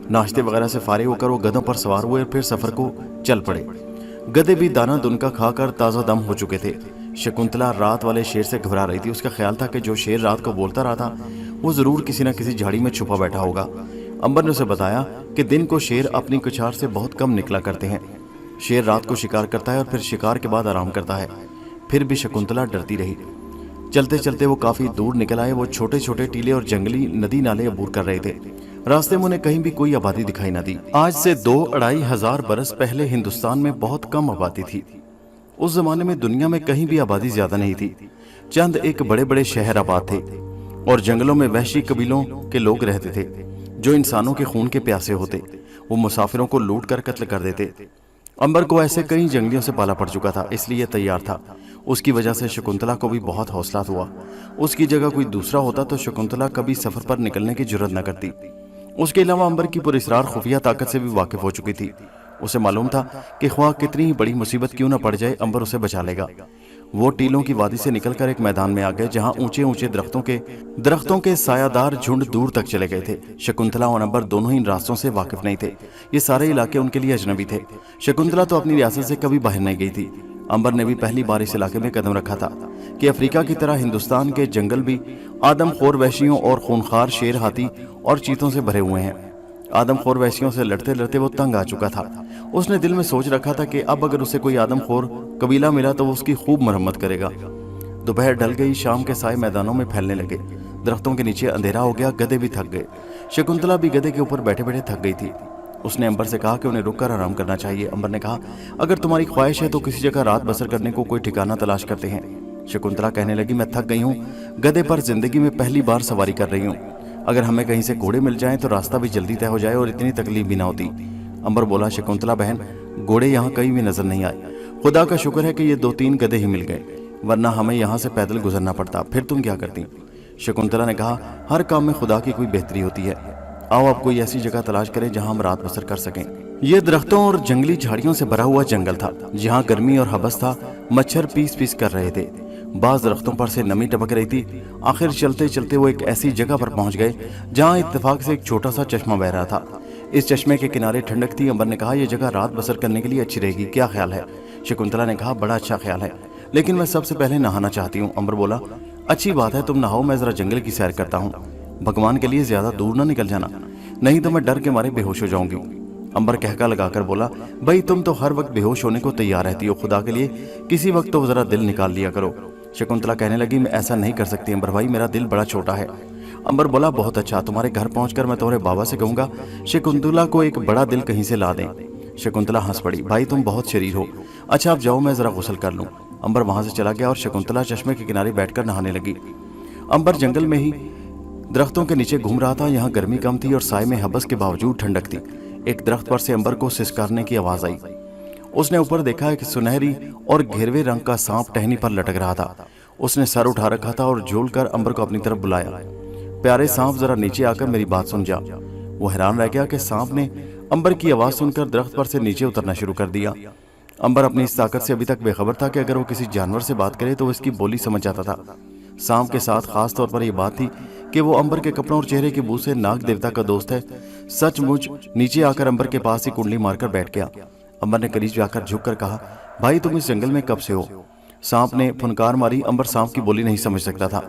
ناشتے وغیرہ سے فارغ ہو کر وہ گدھوں پر سوار ہوئے اور پھر سفر کو چل پڑے۔ گدھے بھی دانہ دنکا کھا کر تازہ دم ہو چکے تھے۔ شکنتلا رات والے شیر سے گھبرا رہی تھی۔ اس کا خیال تھا کہ جو شیر رات کو بولتا رہا تھا وہ ضرور کسی نہ کسی جھاڑی میں چھپا بیٹھا ہوگا۔ امبر نے اسے بتایا کہ دن کو شیر اپنی کچھار سے بہت کم نکلا کرتے ہیں۔ شیر رات کو شکار کرتا ہے اور پھر شکار کے بعد آرام کرتا ہے۔ پھر بھی شکنتلا ڈرتی رہی۔ چلتے چلتے وہ کافی دور نکل آئے۔ وہ چھوٹے چھوٹے ٹیلے اور جنگلی ندی نالے عبور کر رہے تھے۔ راستے میں انہیں کہیں بھی کوئی آبادی دکھائی نہ دی۔ آج سے 2-2.5 ہزار برس پہلے ہندوستان میں بہت کم آبادی تھی۔ اس زمانے میں دنیا میں کہیں بھی آبادی زیادہ نہیں تھی۔ چند ایک بڑے بڑے شہر آباد تھے اور جنگلوں میں وحشی قبیلوں کے لوگ رہتے تھے جو انسانوں کے خون کے پیاسے ہوتے۔ وہ مسافروں کو لوٹ کر قتل کر دیتے۔ امبر کو ایسے کئی جنگلیوں سے پالا پڑ چکا تھا، اس لیے تیار تھا۔ اس کی وجہ سے شکنتلا کو بھی بہت حوصلہ ہوا۔ اس کی جگہ کوئی دوسرا ہوتا تو شکنتلا کبھی سفر پر نکلنے کی جرت نہ کرتی۔ اس کے علاوہ امبر کی پراسرار خفیہ طاقت سے بھی واقف ہو چکی تھی۔ اسے معلوم تھا کہ خواہ کتنی ہی بڑی مصیبت کیوں نہ پڑ جائے امبر اسے بچا لے گا۔ وہ ٹیلوں کی وادی سے نکل کر ایک میدان میں آ گئے جہاں اونچے اونچے درختوں کے سایہ دار جھنڈ دور تک چلے گئے تھے۔ شکنتلا اور امبر دونوں ہی ان راستوں سے واقف نہیں تھے۔ یہ سارے علاقے ان کے لیے اجنبی تھے۔ شکنتلا تو اپنی ریاست سے کبھی باہر نہیں گئی تھی۔ امبر نے بھی پہلی بار اس علاقے میں قدم رکھا تھا کہ افریقہ کی طرح ہندوستان کے جنگل بھی آدم خور وحشیوں اور خونخوار شیر، ہاتھی اور چیتوں سے بھرے ہوئے ہیں۔ آدم خور وحشیوں سے لڑتے لڑتے وہ تنگ آ چکا تھا۔ اس نے دل میں سوچ رکھا تھا کہ اب اگر اسے کوئی آدم خور قبیلہ ملا تو وہ اس کی خوب مرمت کرے گا۔ دوپہر ڈھل گئی، شام کے سائے میدانوں میں پھیلنے لگے، درختوں کے نیچے اندھیرا ہو گیا، گدھے بھی تھک گئے۔ شکنتلا بھی گدھے کے اوپر بیٹھے بیٹھے تھک گئی تھی۔ اس نے امبر سے کہا کہ انہیں رک کر آرام کرنا چاہیے۔ امبر نے کہا اگر تمہاری خواہش ہے تو کسی جگہ رات بسر کرنے کو کوئی ٹھکانہ تلاش کرتے ہیں۔ شکنتلا کہنے لگی میں تھک گئی ہوں، گدھے پر زندگی میں پہلی بار سواری کر رہی ہوں۔ اگر ہمیں کہیں سے گھوڑے مل جائیں تو راستہ بھی جلدی طے ہو جائے اور اتنی تکلیف بھی نہ ہوتی۔ امبر بولا شکنتلا بہن گھوڑے یہاں کہیں بھی نظر نہیں آئے۔ خدا کا شکر ہے کہ یہ 2-3 گدھے ہی مل گئے، ورنہ ہمیں یہاں سے پیدل گزرنا پڑتا۔ پھر تم کیا کرتی؟ شکنتلا نے کہا ہر کام میں خدا کی کوئی بہتری ہوتی ہے۔ آؤ اب کوئی ایسی جگہ تلاش کریں جہاں ہم رات بسر کر سکیں۔ یہ درختوں اور جنگلی جھاڑیوں سے بھرا ہوا جنگل تھا جہاں گرمی اور حبس تھا۔ مچھر پیس پیس کر رہے تھے، بعض درختوں پر سے نمی ٹپک رہی تھی۔ آخر چلتے چلتے وہ ایک ایسی جگہ پر پہنچ گئے جہاں اتفاق سے ایک چھوٹا سا چشمہ بہ رہا تھا۔ اس چشمے کے کنارے ٹھنڈک تھی۔ امبر نے کہا یہ جگہ رات بسر کرنے کے لیے اچھی رہے گی، کیا خیال ہے؟ شکنتلا نے کہا بڑا اچھا خیال ہے، لیکن میں سب سے پہلے نہانا چاہتی ہوں۔ امبر بولا اچھی بات ہے، تم نہاؤ، میں ذرا جنگل کی سیر کرتا ہوں۔ بھگوان کے لیے زیادہ دور نہ نکل جانا، نہیں تو میں ڈر کے مارے بے ہوش ہو جاؤں گی۔ امبر کہکا لگا کر بولا بھائی تم تو ہر وقت بے ہوش ہونے کو تیار رہتی ہو، خدا کے لیے کسی وقت تو ذرا دل نکال لیا کرو۔ شکنتلا کہنے لگی میں ایسا نہیں کر سکتی امبر بھائی، میرا دل بڑا چھوٹا ہے۔ امبر بولا بہت اچھا، تمہارے گھر پہنچ کر میں تمہارے بابا سے کہوں گا شکنتلا کو ایک بڑا دل کہیں سے لا دیں۔ شکنتلا ہنس پڑی، بھائی تم بہت شریر ہو، اچھا اب جاؤ میں ذرا غسل کر لوں۔ अंबर वहां से चला गया और शकुंतला चश्मे के किनारे बैठकर नहाने लगी। अंबर जंगल में ही दरख्तों के नीचे घूम रहा था। यहाँ गर्मी कम थी और साए में हबस के बावजूद ठंडक थी। एक दरख्त पर से अंबर को सिसकारने की आवाज आई। उसने ऊपर देखा कि सुनहरी और घेरवे रंग का सांप टहनी पर लटक रहा था। उसने सर उठा रखा था और झूलकर अंबर को अपनी तरफ बुलाया। प्यारे सांप, जरा नीचे आकर मेरी बात सुन जा। वो हैरान रह गया कि सांप ने अंबर की आवाज सुनकर दरख्त पर से नीचे उतरना शुरू कर दिया। अंबर अपनी इस ताकत से अभी तक बेखबर था कि अगर वो किसी जानवर से बात करे तो वो इसकी बोली समझ जाता था। सांप के साथ खास तौर पर यह बात थी कि वो अंबर के कपड़ों और चेहरे की बू से नाग देवता का दोस्त है। सचमुच नीचे आकर अंबर के पास ही कुंडली मारकर बैठ गया। अंबर ने करीब जाकर झुककर कहा, भाई तुम इस जंगल में कब से हो? सांप ने फुनकार मारी। अंबर सांप की बोली नहीं समझ सकता था।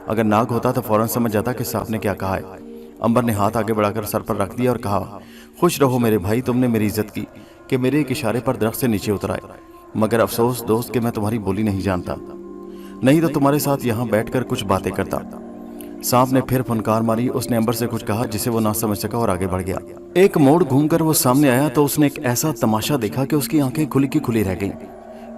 अगर नाग होता तो फौरन समझ जाता कि सांप ने क्या कहा है। अंबर ने हाथ आगे बढ़ाकर सर पर रख दिया और कहा, खुश रहो मेरे भाई, तुमने मेरी इज्जत की कि मेरे एक इशारे पर दरख्त से नीचे उतर आए। मगर अफसोस दोस्त कि मैं तुम्हारी बोली नहीं जानता, नहीं तो तुम्हारे साथ यहाँ बैठकर कुछ बातें करता। सांप ने फिर फुनकार मारी। उसने अंबर से कुछ कहा जिसे वो ना समझ सका और आगे बढ़ गया। एक मोड़ घूमकर वो सामने आया तो उसने एक ऐसा तमाशा देखा कि उसकी आंखें खुली की खुली रह गईं।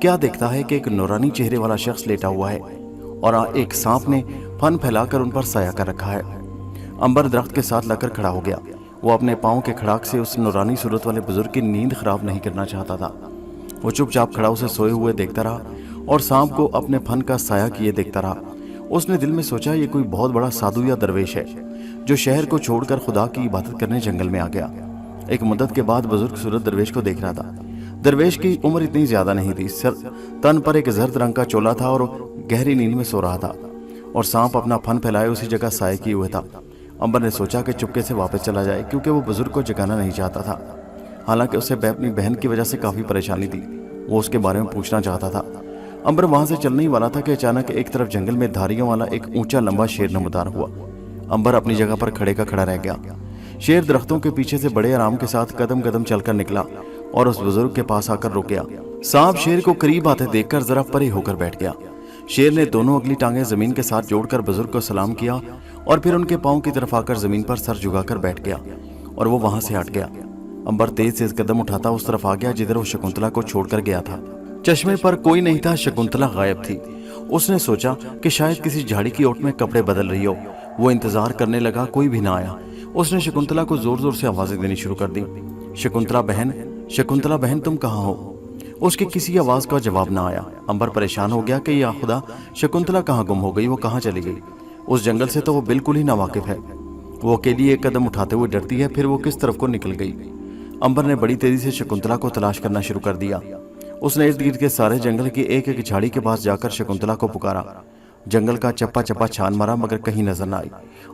क्या देखता है कि एक नूरानी चेहरे वाला शख्स लेटा हुआ है और एक सांप ने फन फैलाकर उन पर साया कर रखा है। अंबर दरख्त के साथ लगकर खड़ा हो गया। वो अपने पाँव के खड़ाक से उस नूरानी सूरत वाले बुजुर्ग की नींद खराब नहीं करना चाहता था। वो चुपचाप खड़ा उसे सोए हुए देखता रहा और सांप को अपने फन का साया किए देखता रहा। उसने दिल में सोचा, ये कोई बहुत बड़ा साधु या दरवेश है जो शहर को छोड़कर खुदा की इबादत करने जंगल में आ गया। एक मुद्दत के बाद बुजुर्ग सूरत दरवेश को देख रहा था। दरवेश की उम्र इतनी ज्यादा नहीं थी। तन पर एक जर्द रंग का चोला था और गहरी नींद में सो रहा था और सांप अपना फन फैलाए उसी जगह साए किए हुए था। अंबर ने सोचा कि चुपके से वापस चला जाए क्योंकि वो बुजुर्ग को जगाना नहीं चाहता था। हालांकि उसे अपनी बहन की वजह से काफी परेशानी थी। वो उसके बारे में पूछना चाहता था। अंबर वहां से चलने ही वाला था कि अचानक एक तरफ जंगल में धारियों वाला एक ऊंचा लंबा शेर नमदार हुआ। अंबर अपनी जगह पर खड़े का खड़ा रह गया। शेर दरख्तों के पीछे से बड़े आराम के साथ कदम कदम चलकर निकला और उस बुजुर्ग के पास आकर रुक गया। सांप शेर को करीब आते देखकर जरा परे होकर बैठ गया। शेर ने दोनों अगली टांगें जमीन के साथ जोड़कर बुजुर्ग को सलाम किया और फिर उनके पांव की तरफ आकर जमीन पर सर झुकाकर बैठ गया और वो वहां से हट गया। अंबर तेज से कदम उठाता उस तरफ आ गया जिधर वो शकुंतला को छोड़कर गया था। चश्मे पर कोई नहीं था, शकुंतला गायब थी। उसने सोचा कि शायद किसी झाड़ी की ओट में कपड़े बदल रही हो। वो इंतजार करने लगा, कोई भी ना आया। उसने शकुंतला को जोर जोर से आवाजें देनी शुरू कर दी। शकुंतला बहन तुम कहाँ हो? उसकी किसी आवाज का जवाब ना आया। अंबर परेशान हो गया कि या खुदा, शकुंतला कहाँ गुम हो गई, वो कहाँ चली गई? उस जंगल से तो वो बिल्कुल ही नावाकिफ है। वो अकेली एक कदम उठाते हुए डरती है, फिर वो किस तरफ को निकल गई? अंबर ने बड़ी तेजी से शकुंतला को तलाश करना शुरू कर दिया। उसने इर्द गिर्द के सारे जंगल की एक एक झाड़ी के पास जाकर शकुंतला को पुकारा। जंगल का चप्पा चप्पा छान मारा मगर कहीं नजर न आई।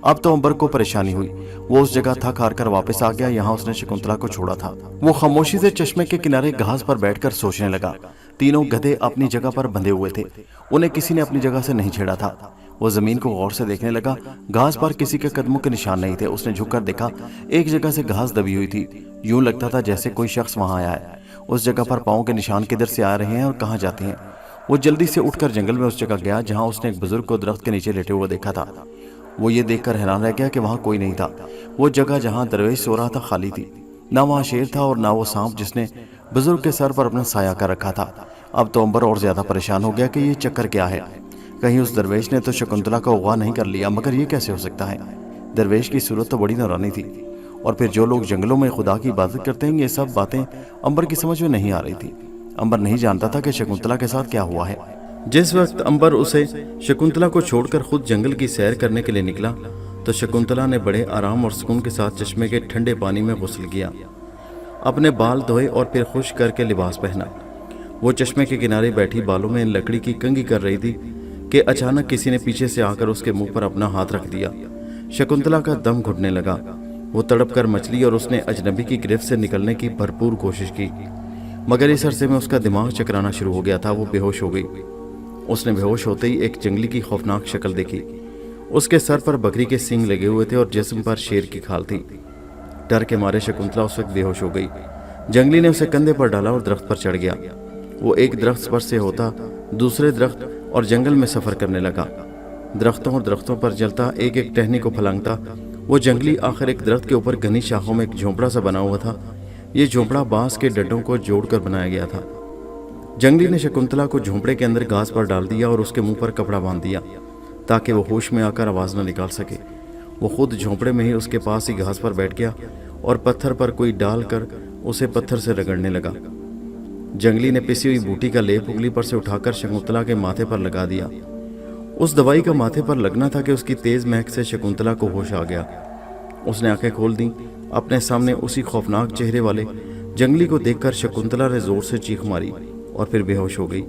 अब तो अंबर को परेशानी हुई। वो उस जगह थक हार कर वापस आ गया यहाँ उसने शकुंतला को छोड़ा था। वो खामोशी से चश्मे के किनारे घास पर बैठकर सोचने लगा। तीनों गधे अपनी जगह पर बंधे हुए थे। उन्हें किसी ने अपनी जगह से नहीं छेड़ा था। वो जमीन को गौर से देखने लगा। घास पर किसी के कदमों के निशान नहीं थे। उसने झुककर देखा, एक जगह से घास दबी हुई थी। यूं लगता था जैसे कोई शख्स वहां आया है। उस जगह पर पाँव के निशान किधर से आ रहे हैं और कहाँ जाते हैं? वो जल्दी से उठकर जंगल में उस जगह गया जहां उसने एक बुजुर्ग को दरख्त के नीचे लेटे हुए देखा था। वो ये देखकर हैरान रह गया कि वहां कोई नहीं था। वो जगह जहां दरवेश सो रहा था खाली थी। ना वहां शेर था और ना वो सांप जिसने बुजुर्ग के सर पर अपना साया कर रखा था। अब तो अंबर और ज्यादा परेशान हो गया कि ये चक्कर क्या है। कहीं उस दरवेश ने तो शकुंतला को अगवा नहीं कर लिया, मगर ये कैसे हो सकता है? दरवेश की सूरत तो बड़ी नौरानी थी। और फिर जो लोग जंगलों में खुदा की इबादत करते हैं, ये सब बातें अंबर की समझ में नहीं आ रही थी। अंबर नहीं जानता था कि शकुंतला के साथ क्या हुआ है। जिस वक्त अंबर उसे शकुंतला को छोड़कर खुद जंगल की सैर करने के लिए निकला तो शकुंतला ने बड़े आराम और सुकून के साथ चश्मे के ठंडे पानी में गुस्ल किया, अपने बाल धोए और फिर खुश करके लिबास पहना। वो चश्मे के किनारे बैठी बालों में लकड़ी की कंघी कर रही थी कि अचानक किसी ने पीछे से आकर उसके मुंह पर अपना हाथ रख दिया। शकुंतला का दम घुटने लगा। वो तड़प कर मचली और उसने अजनबी की गिरफ्त से निकलने की भरपूर कोशिश की, मगर इस अरसे में उसका दिमाग चकराना शुरू हो गया था। वो बेहोश हो गई। उसने बेहोश होते ही एक जंगली की खौफनाक शक्ल देखी। उसके सर पर बकरी के सींग लगे हुए थे और जिस्म पर शेर की खाल थी। डर के मारे शकुंतला उस वक्त बेहोश हो गई। जंगली ने उसे कंधे पर डाला और दरख्त पर चढ़ गया। वो एक दरख्त पर से होता दूसरे दरख्त और जंगल में सफर करने लगा। दरख्तों पर जलता एक एक टहनी को फलांगता वो जंगली आखिर एक दरख्त के ऊपर घनी शाखों में एक झोंपड़ा सा बना हुआ था। ये झोंपड़ा बांस के डंडों को जोड़कर बनाया गया था। जंगली ने शकुंतला को झोंपड़े के अंदर घास पर डाल दिया और उसके मुंह पर कपड़ा बांध दिया ताकि वो होश में आकर आवाज़ न निकाल सके। वो खुद झोंपड़े में ही उसके पास ही घास पर बैठ गया और पत्थर पर कोई डाल कर उसे पत्थर से रगड़ने लगा। जंगली ने पिसी हुई बूटी का लेप उंगली पर से उठाकर शकुंतला के माथे पर लगा दिया। उस दवाई का माथे पर लगना था कि उसकी तेज महक से शकुंतला को होश आ गया। उसने आंखें खोल दी। अपने सामने उसी खौफनाक चेहरे वाले जंगली को देखकर शकुंतला ने जोर से चीख मारी और फिर बेहोश हो गई।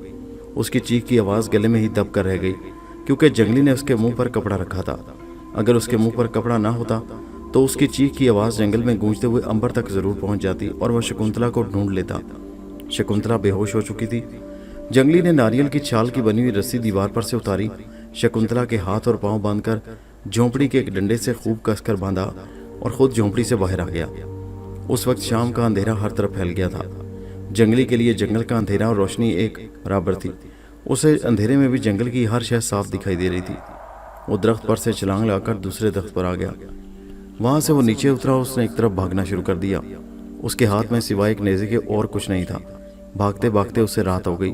उसकी चीख की आवाज़ गले में ही दब कर रह गई क्योंकि जंगली ने उसके मुंह पर कपड़ा रखा था। अगर उसके मुंह पर कपड़ा ना होता तो उसकी चीख की आवाज़ जंगल में गूंजते हुए अंबर तक जरूर पहुंच जाती और वह शकुंतला को ढूंढ लेता। शकुंतला बेहोश हो चुकी थी। जंगली ने नारियल की छाल की बनी हुई रस्सी दीवार पर से उतारी, शकुंतला के हाथ और पांव बांधकर झोंपड़ी के एक डंडे से खूब कसकर बांधा और खुद झोंपड़ी से बाहर आ गया। उस वक्त शाम का अंधेरा हर तरफ फैल गया था। जंगली के लिए जंगल का अंधेरा और रोशनी एक बराबर थी। उसे अंधेरे में भी जंगल की हर शय साफ दिखाई दे रही थी। वो दरख्त पर से छलांग लगाकर दूसरे दरख्त पर आ गया। वहां से वो नीचे उतरा। उसने एक तरफ भागना शुरू कर दिया। उसके हाथ में सिवाय एक नेज़े के और कुछ नहीं था। भागते भागते उससे रात हो गई।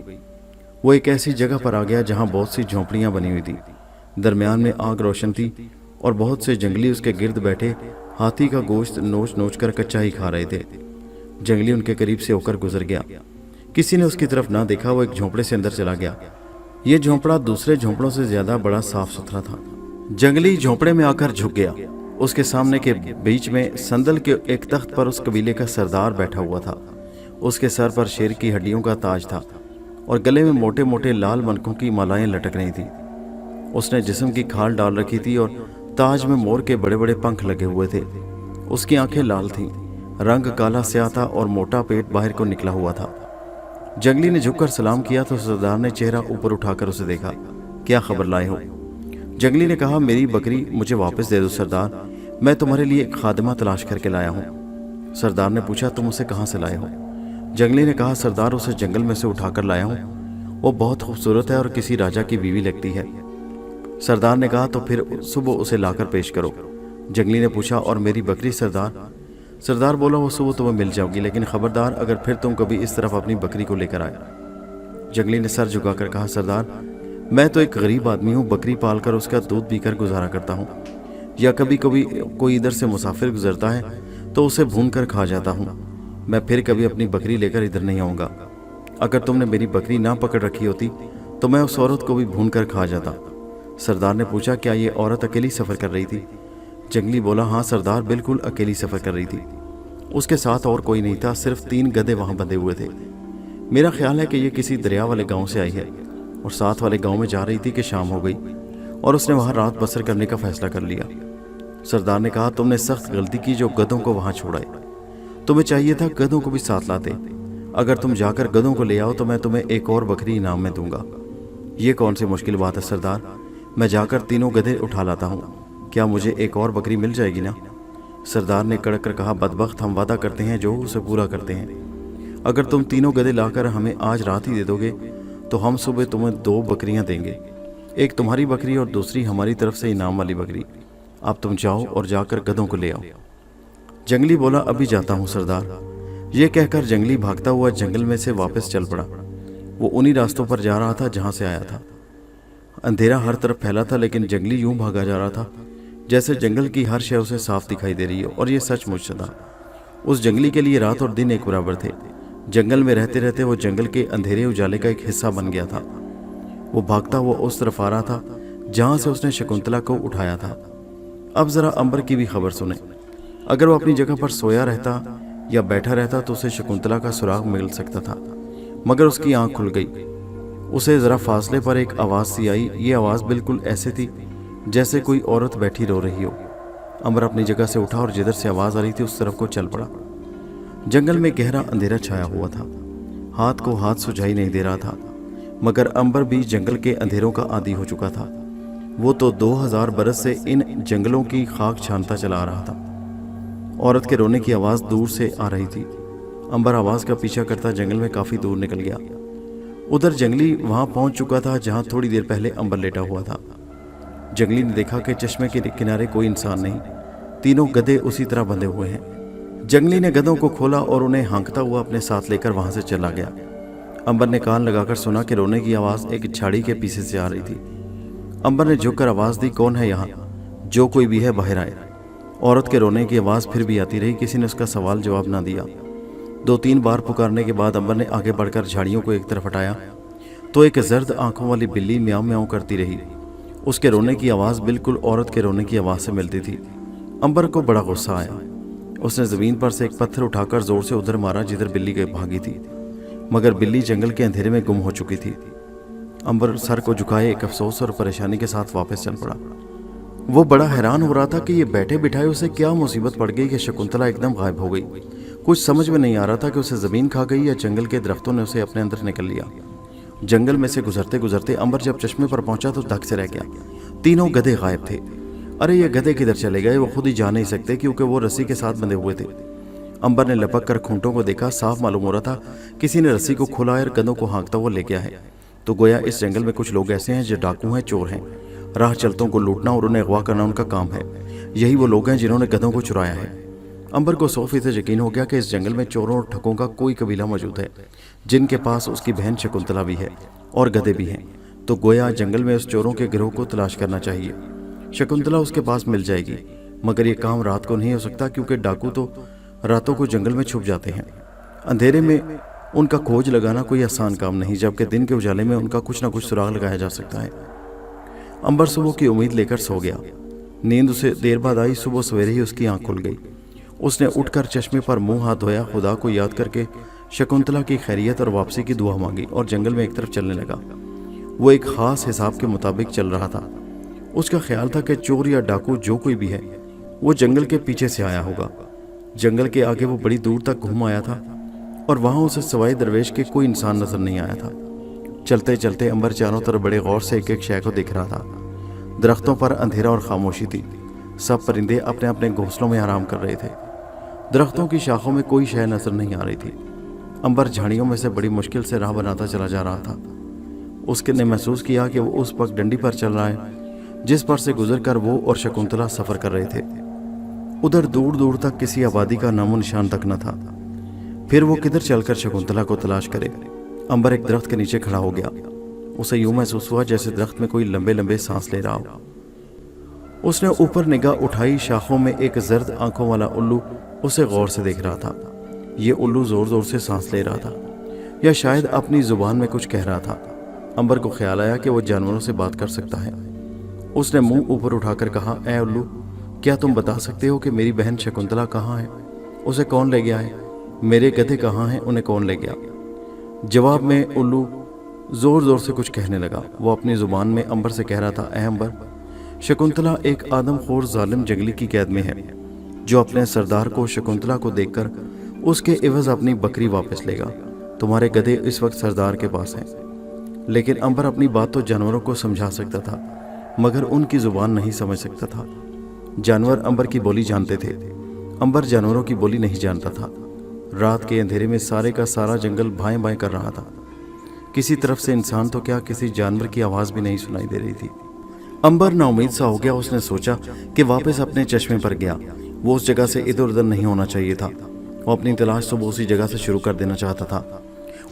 वो एक ऐसी जगह पर आ गया जहां बहुत सी झोंपड़ियां बनी हुई थी। दरमियान में आग रोशन थी और बहुत से जंगली उसके गिर्द बैठे हाथी का गोश्त नोच नोच कर कच्चा ही खा रहे थे। जंगली उनके करीब से होकर गुजर गया। किसी ने उसकी तरफ ना देखा। वो एक झोंपड़े से अंदर चला गया। ये झोंपड़ा दूसरे झोंपड़ों से ज्यादा बड़ा साफ सुथरा था। जंगली झोंपड़े में आकर झुक गया। उसके सामने के बीच में संदल के एक तख्त पर उस कबीले का सरदार बैठा हुआ था। उसके सर पर शेर की हड्डियों का ताज था और गले में मोटे मोटे लाल मनकों की मालाएं लटक रही थी। उसने जिस्म की खाल डाल रखी थी और ताज में मोर के बड़े बड़े पंख लगे हुए थे। उसकी आंखें लाल थीं, रंग काला स्याह था और मोटा पेट बाहर को निकला हुआ था। जंगली ने झुककर सलाम किया तो सरदार ने चेहरा ऊपर उठाकर उसे देखा। क्या खबर लाए हो? जंगली ने कहा, मेरी बकरी मुझे वापस दे दो सरदार, मैं तुम्हारे लिए एक खादिमा तलाश करके लाया हूँ। सरदार ने पूछा, तुम उसे कहाँ से लाए हो? जंगली ने कहा, सरदार उसे जंगल में से उठाकर लाया हूँ। वो बहुत खूबसूरत है और किसी राजा की बीवी लगती है। सरदार ने कहा, तो फिर सुबह उसे लाकर पेश करो। जंगली ने पूछा, और मेरी बकरी सरदार? सरदार बोला, वो सुबह तुम्हें मिल जाओगी, लेकिन खबरदार अगर फिर तुम कभी इस तरफ अपनी बकरी को लेकर आए। जंगली ने सर झुकाकर कहा, सरदार मैं तो एक गरीब आदमी हूँ, बकरी पालकर उसका दूध पीकर गुजारा करता हूँ, या कभी कभी कोई इधर से मुसाफिर गुजरता है तो उसे भून कर खा जाता हूँ। मैं फिर कभी अपनी बकरी लेकर इधर नहीं आऊँगा। अगर तुमने मेरी बकरी ना पकड़ रखी होती तो मैं उस औरत को भी भून कर खा जाता। सरदार ने पूछा, क्या ये औरत अकेली सफ़र कर रही थी? जंगली बोला, हाँ सरदार, बिल्कुल अकेली सफ़र कर रही थी। उसके साथ और कोई नहीं था, सिर्फ 3 गधे वहाँ बंधे हुए थे। मेरा ख्याल है कि ये किसी दरिया वाले गांव से आई है और साथ वाले गांव में जा रही थी कि शाम हो गई और उसने वहाँ रात बसर करने का फैसला कर लिया। सरदार ने कहा, तुमने सख्त गलती की जो गधों को वहाँ छोड़ाए। तुम्हें चाहिए था गधों को भी साथ लाते। अगर तुम जाकर गधों को ले आओ तो मैं तुम्हें एक और बकरी इनाम में दूंगा। ये कौन सी मुश्किल बात है सरदार, मैं जाकर 3 गधे उठा लाता हूँ। क्या मुझे एक और बकरी मिल जाएगी ना? सरदार ने कड़क कर कहा, बदबख्त, हम वादा करते हैं जो उसे पूरा करते हैं। अगर तुम 3 गधे लाकर हमें आज रात ही दे दोगे तो हम सुबह तुम्हें 2 बकरियां देंगे, एक तुम्हारी बकरी और दूसरी हमारी तरफ से इनाम वाली बकरी। अब तुम जाओ और जाकर गधों को ले आओ। जंगली बोला, अभी जाता हूँ सरदार। ये कहकर जंगली भागता हुआ जंगल में से वापस चल पड़ा। वो उन्हीं रास्तों पर जा रहा था जहाँ से आया था। अंधेरा हर तरफ फैला था, लेकिन जंगली यूं भागा जा रहा था जैसे जंगल की हर शय उसे साफ दिखाई दे रही हो, और ये सचमुच था। उस जंगली के लिए रात और दिन एक बराबर थे। जंगल में रहते रहते वो जंगल के अंधेरे उजाले का एक हिस्सा बन गया था। वो भागता हुआ उस तरफ आ रहा था जहाँ से उसने शकुंतला को उठाया था। अब जरा अंबर की भी खबर सुने। अगर वो अपनी जगह पर सोया रहता या बैठा रहता तो उसे शकुंतला का सुराग मिल सकता था, मगर उसकी आंख खुल गई। उसे जरा फासले पर एक आवाज़ सी आई। ये आवाज़ बिल्कुल ऐसे थी जैसे कोई औरत बैठी रो रही हो। अंबर अपनी जगह से उठा और जिधर से आवाज़ आ रही थी उस तरफ को चल पड़ा। जंगल में गहरा अंधेरा छाया हुआ था। हाथ को हाथ सुझाई नहीं दे रहा था, मगर अंबर भी जंगल के अंधेरों का आदी हो चुका था। वो तो 2000 बरस से इन जंगलों की खाक छानता चला आ रहा था। औरत के रोने की आवाज़ दूर से आ रही थी। अंबर आवाज़ का पीछा करता जंगल में काफ़ी दूर निकल गया। उधर जंगली वहाँ पहुँच चुका था जहाँ थोड़ी देर पहले अंबर लेटा हुआ था। जंगली ने देखा कि चश्मे के किनारे कोई इंसान नहीं, 3 गधे उसी तरह बंधे हुए हैं। जंगली ने गधों को खोला और उन्हें हाँकता हुआ अपने साथ लेकर वहाँ से चला गया। अंबर ने कान लगाकर सुना कि रोने की आवाज़ एक झाड़ी के पीछे से आ रही थी। अंबर ने झुककर आवाज़ दी, कौन है यहाँ? जो कोई भी है बाहर आए। औरत के रोने की आवाज़ फिर भी आती रही। किसी ने उसका सवाल जवाब ना दिया। 2-3 बार पुकारने के बाद अंबर ने आगे बढ़कर झाड़ियों को एक तरफ हटाया तो एक जर्द आंखों वाली बिल्ली म्याऊं म्याऊं करती रही। उसके रोने की आवाज़ बिल्कुल औरत के रोने की आवाज़ से मिलती थी। अंबर को बड़ा गुस्सा आया। उसने ज़मीन पर से एक पत्थर उठाकर ज़ोर से उधर मारा जिधर बिल्ली गई भागी थी, मगर बिल्ली जंगल के अंधेरे में गुम हो चुकी थी। अंबर सर को झुकाए एक अफसोस और परेशानी के साथ वापस चल पड़ा। वो बड़ा हैरान हो रहा था कि ये बैठे बिठाए उसे क्या मुसीबत पड़ गई कि शकुंतला एकदम गायब हो गई। कुछ समझ में नहीं आ रहा था कि उसे ज़मीन खा गई या जंगल के दरख्तों ने उसे अपने अंदर निकल लिया। जंगल में से गुजरते गुजरते अंबर जब चश्मे पर पहुंचा तो धक से रह गया। तीनों गधे गायब थे। अरे ये गधे किधर चले गए? वो खुद ही जा नहीं सकते क्योंकि वो रस्सी के साथ बंधे हुए थे। अंबर ने लपक कर खूंटों को देखा। साफ मालूम हो रहा था किसी ने रस्सी को खुला और गधों को हाँकता हुआ ले गया है। तो गोया इस जंगल में कुछ लोग ऐसे हैं जो डाकू हैं, चोर हैं। राह चलतों को लूटना और उन्हें अगवा करना उनका काम है। यही वो लोग हैं जिन्होंने गधों को चुराया है। अंबर को 100% यकीन हो गया कि इस जंगल में चोरों और ठगों का कोई कबीला मौजूद है जिनके पास उसकी बहन शकुंतला भी है और गधे भी हैं। तो गोया जंगल में उस चोरों के गिरोह को तलाश करना चाहिए। शकुंतला उसके पास मिल जाएगी, मगर ये काम रात को नहीं हो सकता क्योंकि डाकू तो रातों को जंगल में छुप जाते हैं। अंधेरे में उनका खोज लगाना कोई आसान काम नहीं, जबकि दिन के उजाले में उनका कुछ ना कुछ सुराग लगाया जा सकता है। अंबर सुबह की उम्मीद लेकर सो गया। नींद उसे देर बाद आई। सुबह सवेरे ही उसकी आंख खुल गई। उसने उठकर चश्मे पर मुंह हाथ धोया, खुदा को याद करके शकुंतला की खैरियत और वापसी की दुआ मांगी और जंगल में एक तरफ चलने लगा। वो एक खास हिसाब के मुताबिक चल रहा था। उसका ख्याल था कि चोर या डाकू जो कोई भी है वो जंगल के पीछे से आया होगा। जंगल के आगे वो बड़ी दूर तक घूम आया था और वहाँ उसे सवाई दरवेश के कोई इंसान नजर नहीं आया था। चलते चलते अंबर चारों तरफ बड़े गौर से एक एक शय को देख रहा था। दरख्तों पर अंधेरा और खामोशी थी। सब परिंदे अपने अपने घोंसलों में आराम कर रहे थे। दरख्तों की शाखों में कोई शय नजर नहीं आ रही थी। अंबर झाड़ियों में से बड़ी मुश्किल से राह बनाता चला जा रहा था। उसके ने महसूस किया कि वो उस पगडंडी पर चल रहा है जिस पर से गुजरकर वो और शकुंतला सफर कर रहे थे। उधर दूर दूर तक किसी आबादी का नामो निशान तक न था। फिर वो किधर चलकर शकुंतला को तलाश करे। अंबर एक दरख्त के नीचे खड़ा हो गया। उसे यूं महसूस हुआ जैसे दरख्त में कोई लंबे लंबे सांस ले रहा हो। उसने ऊपर निगाह उठाई। शाखों में एक जर्द आंखों वाला उल्लू उसे गौर से देख रहा था। ये उल्लू जोर जोर से सांस ले रहा था या शायद अपनी जुबान में कुछ कह रहा था। अंबर को ख्याल आया कि वो जानवरों से बात कर सकता है। उसने मुंह ऊपर उठाकर कहा, ऐ उल्लू, क्या तुम बता सकते हो कि मेरी बहन शकुंतला कहाँ है? उसे कौन ले गया है? मेरे गधे कहाँ हैं? उन्हें कौन ले गया? जवाब में उल्लू जोर जोर से कुछ कहने लगा। वो अपनी जुबान में अंबर से कह रहा था, ऐ अंबर, शकुंतला एक आदमखोर जालिम जंगली की कैद में है जो अपने सरदार को शकुंतला को देखकर उसके इवज अपनी बकरी वापस लेगा। तुम्हारे गधे इस वक्त सरदार के पास हैं। लेकिन अंबर अपनी बात तो जानवरों को समझा सकता था, मगर उनकी जुबान नहीं समझ सकता था। जानवर अंबर की बोली जानते थे, अंबर जानवरों की बोली नहीं जानता था। रात के अंधेरे में सारे का सारा जंगल भाएं बाएं कर रहा था। किसी तरफ से इंसान तो क्या, किसी जानवर की आवाज़ भी नहीं सुनाई दे रही थी। अंबर नाउमीद सा हो गया। उसने सोचा कि वापस अपने चश्मे पर गया। वो उस जगह से इधर उधर नहीं होना चाहिए था। वो अपनी तलाश सुबह उसी जगह से शुरू कर देना चाहता था।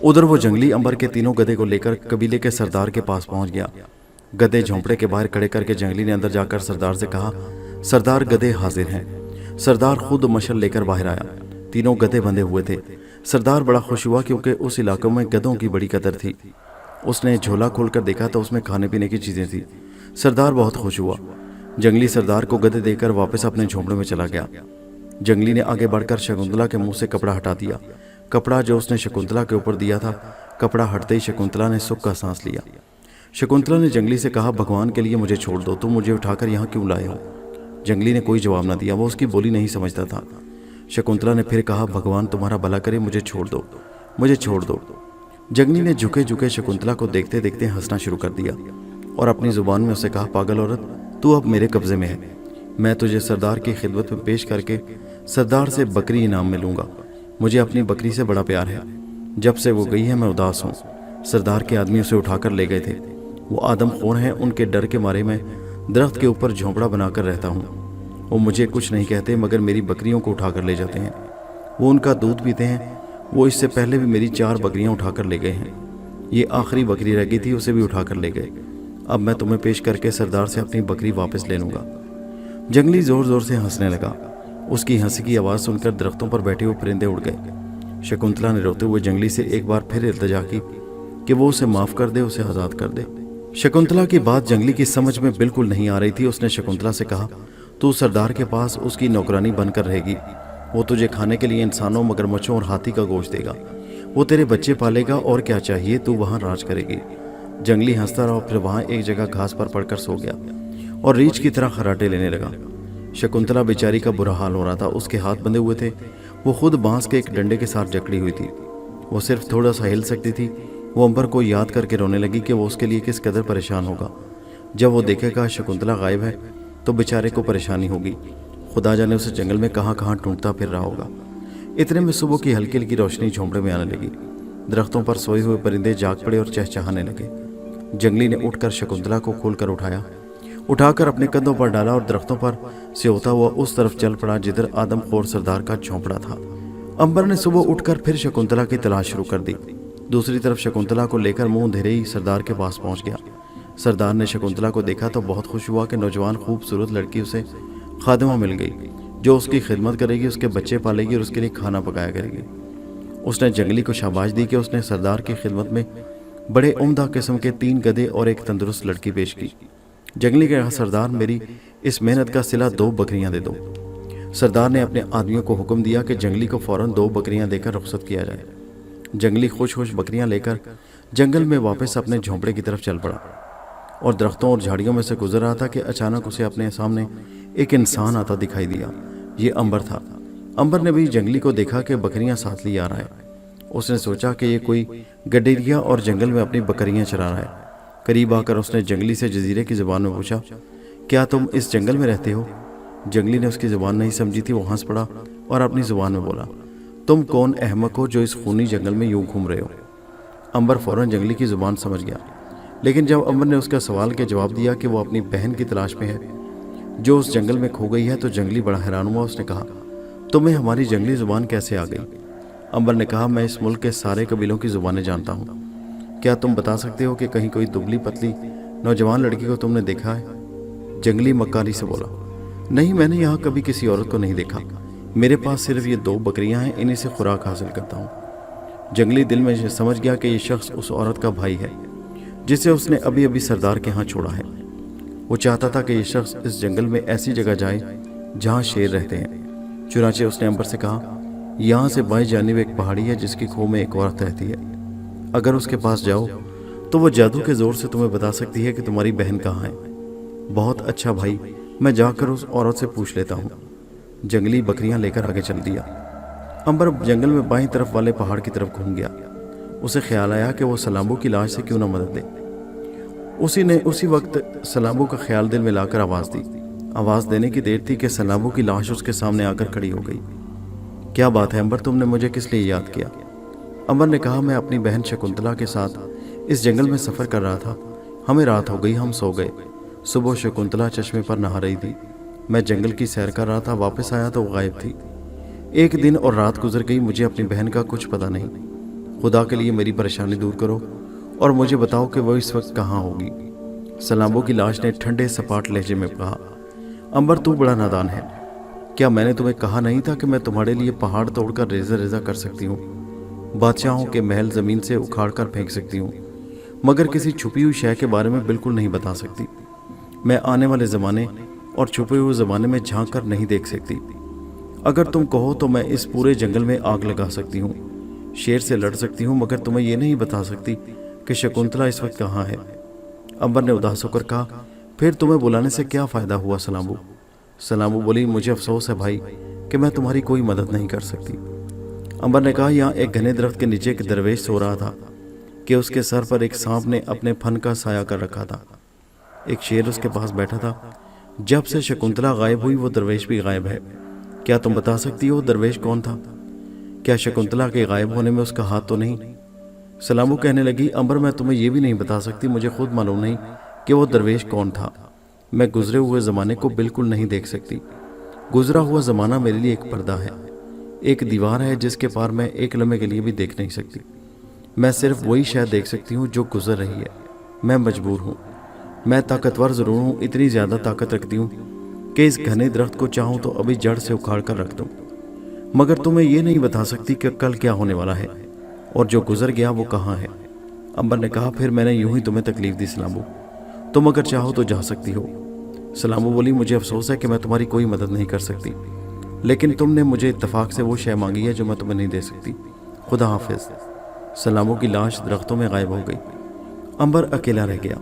उधर वो जंगली अंबर के तीनों गधे को लेकर कबीले के सरदार के पास पहुंच गया। गधे झोंपड़े के बाहर खड़े करके जंगली ने अंदर जाकर सरदार से कहा, सरदार गधे हाजिर हैं। सरदार खुद मशल लेकर बाहर आया। तीनों गधे बंधे हुए थे। सरदार बड़ा खुश हुआ क्योंकि उस इलाके में गधों की बड़ी कदर थी। उसने झोला खोलकर देखा तो उसमें खाने पीने की चीज़ें थी। सरदार बहुत खुश हुआ। जंगली सरदार को गधे देकर वापस अपने झोंपड़े में चला गया। जंगली ने आगे बढ़कर शकुंतला के मुंह से कपड़ा हटा दिया। कपड़ा जो उसने शकुंतला के ऊपर दिया था, कपड़ा हटते ही शकुंतला ने सुख का सांस लिया। शकुंतला ने जंगली से कहा, भगवान के लिए मुझे छोड़ दो, तुम मुझे उठाकर यहाँ क्यों लाए हो? जंगली ने कोई जवाब न दिया। वो उसकी बोली नहीं समझता था। शकुंतला ने फिर कहा, भगवान तुम्हारा भला करे, मुझे छोड़ दो, मुझे छोड़ दो। जंगली ने झुके झुके शकुंतला को देखते देखते हंसना शुरू कर दिया और अपनी जुबान में उसे कहा, पागल औरत, तू अब मेरे कब्जे में है। मैं तुझे सरदार की खिदमत में पेश करके सरदार से बकरी इनाम में लूँगा। मुझे अपनी बकरी से बड़ा प्यार है। जब से वो गई है मैं उदास हूँ। सरदार के आदमी उसे उठाकर ले गए थे। वो आदमखोर हैं, उनके डर के मारे मैं दरख्त के ऊपर झोंपड़ा बनाकर रहता हूँ। वो मुझे कुछ नहीं कहते मगर मेरी बकरियों को उठाकर ले जाते हैं। वो उनका दूध पीते हैं। वो इससे पहले भी मेरी 4 बकरियाँ उठाकर ले गए हैं। یہ آخری بکری رہ گئی تھی، اسے بھی اٹھا کر لے گئے۔ اب میں تمہیں پیش کر کے سردار سے اپنی بکری واپس لے لوں گا۔ جنگلی زور زور سے ہنسنے لگا۔ اس کی ہنسی کی آواز سن کر درختوں پر بیٹھے ہوئے پرندے اڑ گئے۔ شکنتلا نے روتے ہوئے جنگلی سے ایک بار پھر التجا کی کہ وہ اسے معاف کر دے، اسے آزاد کر دے۔ شکنتلا کی بات جنگلی کی سمجھ میں بالکل نہیں آ رہی تھی۔ اس نے شکنتلا سے کہا، تو سردار کے پاس اس کی نوکرانی بن کر رہے گی۔ وہ تجھے کھانے کے لیے انسانوں، مگرمچھوں اور ہاتھی کا گوشت دے گا۔ وہ تیرے بچے پالے گا، اور کیا چاہیے، تو وہاں راج کرے گی۔ جنگلی ہنستا رہا، پھر وہاں ایک جگہ گھاس پر پڑ کر سو گیا اور ریچھ کی طرح خراٹے لینے لگا۔ شکنتلا بیچاری کا برا حال ہو رہا تھا۔ اس کے ہاتھ بندھے ہوئے تھے، وہ خود بانس کے ایک ڈنڈے کے ساتھ جکڑی ہوئی تھی۔ وہ صرف تھوڑا سا ہل سکتی تھی۔ وہ امبر کو یاد کر کے رونے لگی کہ وہ اس کے لیے کس قدر پریشان ہوگا۔ جب وہ دیکھے گا شکنتلا غائب ہے تو بیچارے کو پریشانی ہوگی۔ خدا جانے اسے جنگل میں کہاں کہاں ڈھونڈتا پھر رہا ہوگا۔ اتنے میں صبح کی ہلکی ہلکی روشنی جھونپڑے میں آنے لگی۔ درختوں پر سوئے ہوئے پرندے جاگ پڑے اور چہچہانے لگے۔ جنگلی نے اٹھ کر شکنتلا کو کھول کر اٹھا کر اپنے کندھوں پر ڈالا اور درختوں پر سے ہوتا ہوا اس طرف چل پڑا جدھر آدم خور سردار کا جھونپڑا تھا۔ امبر نے صبح اٹھ کر پھر شکنتلا کی تلاش شروع کر دی۔ دوسری طرف شکنتلا کو لے کر منہ اندھیرے ہی سردار کے پاس پہنچ گیا۔ سردار نے شکنتلا کو دیکھا تو بہت خوش ہوا کہ نوجوان خوبصورت لڑکی اسے خادمہ مل گئی، جو اس کی خدمت کرے گی، اس کے بچے پالے گی اور اس کے لیے کھانا پکایا کرے گی۔ اس نے جنگلی کو شاباش دی کہ اس نے سردار کی خدمت میں بڑے عمدہ قسم کے 3 گدھے اور ایک تندرست لڑکی پیش کی۔ جنگلی کہا، سردار میری اس محنت کا صلہ 2 بکریاں دے دو۔ سردار نے اپنے آدمیوں کو حکم دیا کہ جنگلی کو فوراً 2 بکریاں دے کر رخصت کیا جائے۔ جنگلی خوش بکریاں لے کر جنگل میں واپس اپنے جھونپڑے کی طرف چل پڑا اور درختوں اور جھاڑیوں میں سے گزر رہا تھا کہ اچانک اسے اپنے سامنے ایک انسان آتا دکھائی دیا۔ یہ امبر تھا۔ امبر نے بھی جنگلی کو دیکھا کہ بکریاں ساتھ لی آ رہا ہے۔ اس نے سوچا کہ یہ کوئی گڈیریا اور جنگل میں اپنی بکریاں چرا رہا ہے۔ قریب آ کر اس نے جنگلی سے جزیرے کی زبان میں پوچھا، کیا تم اس جنگل میں رہتے ہو؟ جنگلی نے اس کی زبان نہیں سمجھی تھی۔ وہ ہنس پڑا اور اپنی زبان میں بولا، تم کون احمق ہو جو اس خونی جنگل میں یوں گھوم رہے ہو؟ امبر فوراً جنگلی کی زبان سمجھ گیا، لیکن جب امبر نے اس کا سوال کے جواب دیا کہ وہ اپنی بہن کی تلاش میں ہے جو اس جنگل میں کھو گئی ہے تو جنگلی بڑا حیران ہوا۔ اس نے کہا، تمہیں ہماری جنگلی زبان کیسے آ گئی؟ امبر نے کہا، میں اس ملک کے سارے قبیلوں کی زبانیں جانتا ہوں۔ کیا تم بتا سکتے ہو کہ کہیں کوئی دبلی پتلی نوجوان لڑکی کو تم نے دیکھا ہے؟ جنگلی مکاری سے بولا، نہیں، میں نے یہاں کبھی کسی عورت کو نہیں دیکھا۔ میرے پاس صرف یہ 2 بکریاں ہیں، انہی سے خوراک حاصل کرتا ہوں۔ جنگلی دل میں سمجھ گیا کہ یہ شخص اس عورت کا بھائی ہے جسے اس نے ابھی ابھی سردار کے ہاں چھوڑا ہے۔ وہ چاہتا تھا کہ یہ شخص اس جنگل میں ایسی جگہ جائے جہاں شیر رہتے ہیں۔ چنانچہ اس نے امبر سے کہا، یہاں سے بائیں جانب ایک پہاڑی ہے جس کی کھو میں ایک عورت رہتی ہے۔ اگر اس کے پاس جاؤ تو وہ جادو کے زور سے تمہیں بتا سکتی ہے کہ تمہاری بہن کہاں ہے۔ بہت اچھا بھائی، میں جا کر اس عورت سے پوچھ لیتا ہوں۔ جنگلی بکریاں لے کر آگے چل دیا۔ امبر جنگل میں بائیں طرف والے پہاڑ کی طرف گھوم گیا۔ اسے خیال آیا کہ وہ سلامبو کی لاش سے کیوں نہ مدد لے۔ اسی وقت سلامبو کا خیال دل میں لا کر آواز دی۔ آواز دینے کی دیر تھی کہ سلامبو کی لاش اس کے سامنے آ کر کھڑی ہو گئی۔ کیا بات ہے امبر، تم نے مجھے کس لیے یاد کیا؟ امبر نے کہا، میں اپنی بہن شکنتلا کے ساتھ اس جنگل میں سفر کر رہا تھا۔ ہمیں رات ہو گئی، ہم سو گئے۔ صبح شکنتلا چشمے پر نہا رہی تھی۔ میں جنگل کی سیر کر رہا تھا، واپس آیا تو وہ غائب تھی۔ 1 دن اور رات گزر گئی، مجھے اپنی بہن کا کچھ پتہ نہیں۔ خدا کے لیے میری پریشانی دور کرو اور مجھے بتاؤ کہ وہ اس وقت کہاں ہوگی۔ سلامبو کی لاش نے ٹھنڈے سپاٹ لہجے میں کہا، امبر تو بڑا نادان ہے۔ کیا میں نے تمہیں کہا نہیں تھا کہ میں تمہارے لیے پہاڑ توڑ کر ریزہ ریزہ کر سکتی ہوں، بادشاہوں کے محل زمین سے اکھاڑ کر پھینک سکتی ہوں، مگر کسی چھپی ہوئی شے کے بارے میں بالکل نہیں بتا سکتی۔ میں آنے والے زمانے اور چھپے ہوئے زمانے میں جھانک کر نہیں دیکھ سکتی۔ اگر تم کہو تو میں اس پورے جنگل میں آگ لگا سکتی ہوں، شیر سے لڑ سکتی ہوں، مگر تمہیں یہ نہیں بتا سکتی کہ شکنتلا اس وقت کہاں ہے۔ امبر نے اداس ہو کر کہا، پھر تمہیں بلانے سے کیا فائدہ ہوا سلامبو؟ سلامبو بولی، مجھے افسوس ہے بھائی کہ میں تمہاری کوئی مدد نہیں کر سکتی۔ امبر نے کہا، یہاں ایک گھنے درخت کے نیچے ایک درویش سو رہا تھا کہ اس کے سر پر ایک سانپ نے اپنے پھن کا سایہ کر رکھا تھا۔ ایک شیر اس کے پاس بیٹھا تھا۔ جب سے شکنتلا غائب ہوئی وہ درویش بھی غائب ہے۔ کیا تم بتا سکتی ہو درویش کون تھا؟ کیا شکنتلا کے غائب ہونے میں اس کا ہاتھ تو نہیں؟ سلامبو کہنے لگی، امبر میں تمہیں یہ بھی نہیں بتا سکتی، مجھے خود معلوم نہیں کہ وہ درویش کون تھا۔ میں گزرے ہوئے زمانے کو بالکل نہیں دیکھ سکتی۔ گزرا ہوا زمانہ میرے لیے ایک پردہ ہے، ایک دیوار ہے جس کے پار میں ایک لمحے کے لیے بھی دیکھ نہیں سکتی۔ میں صرف وہی شے دیکھ سکتی ہوں جو گزر رہی ہے. میں مجبور ہوں. میں طاقتور ضرور ہوں, اتنی زیادہ طاقت رکھتی ہوں کہ اس گھنے درخت کو چاہوں تو ابھی جڑ سے اکھاڑ کر رکھ دوں, مگر تمہیں یہ نہیں بتا سکتی کہ کل کیا ہونے والا ہے اور جو گزر گیا وہ کہاں ہے. امبر نے کہا, پھر میں نے یوں ہی تمہیں تکلیف دی سلامو, تم اگر چاہو تو جا سکتی ہو. سلامو بولی, مجھے افسوس ہے کہ میں تمہاری کوئی مدد نہیں کر سکتی, لیکن تم نے مجھے اتفاق سے وہ شے مانگی ہے جو میں تمہیں نہیں دے سکتی. خدا حافظ. سلامو کی لاش درختوں میں غائب ہو گئی. امبر اکیلا رہ گیا.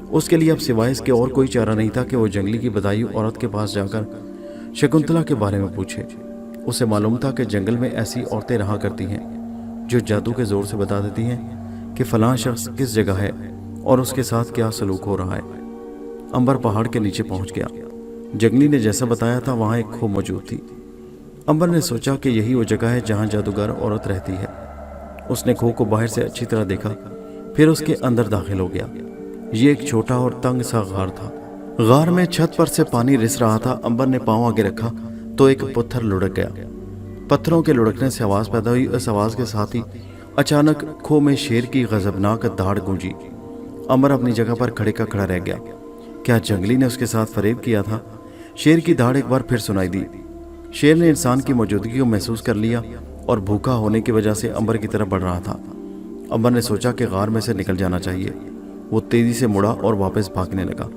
اس کے لیے اب سوائے اس کے اور کوئی چارہ نہیں تھا کہ وہ جنگلی کی بدایو عورت کے پاس جا کر شکنتلا کے بارے میں پوچھے. اسے معلوم تھا کہ جنگل میں ایسی عورتیں رہا کرتی ہیں جو جادو کے زور سے بتا دیتی ہیں کہ فلاں شخص کس جگہ ہے اور اس کے ساتھ کیا سلوک ہو رہا ہے. امبر پہاڑ کے نیچے پہنچ گیا. جنگلی نے جیسا بتایا تھا وہاں ایک کھو موجود تھی. امبر نے سوچا کہ یہی وہ جگہ ہے جہاں جادوگر عورت رہتی ہے. اس نے کھو کو باہر سے اچھی طرح دیکھا, پھر اس کے اندر داخل ہو گیا. یہ ایک چھوٹا اور تنگ سا غار تھا. غار میں چھت پر سے پانی رس رہا تھا. امبر نے پاؤں آگے رکھا تو ایک پتھر لڑک گیا. پتھروں کے لڑکنے سے آواز پیدا ہوئی. اس آواز کے ساتھ ہی اچانک کھو میں شیر کی غضبناک دھاڑ گونجی. امبر اپنی جگہ پر کھڑے کا کھڑا رہ گیا. کیا جنگلی نے اس کے ساتھ فریب کیا تھا؟ شیر کی دھاڑ ایک بار پھر سنائی دی. شیر نے انسان کی موجودگی کو محسوس کر لیا اور بھوکا ہونے کی وجہ سے امبر کی طرف بڑھ رہا تھا. امبر نے سوچا کہ غار میں سے نکل جانا چاہیے. وہ تیزی سے مڑا اور واپس بھاگنے لگا.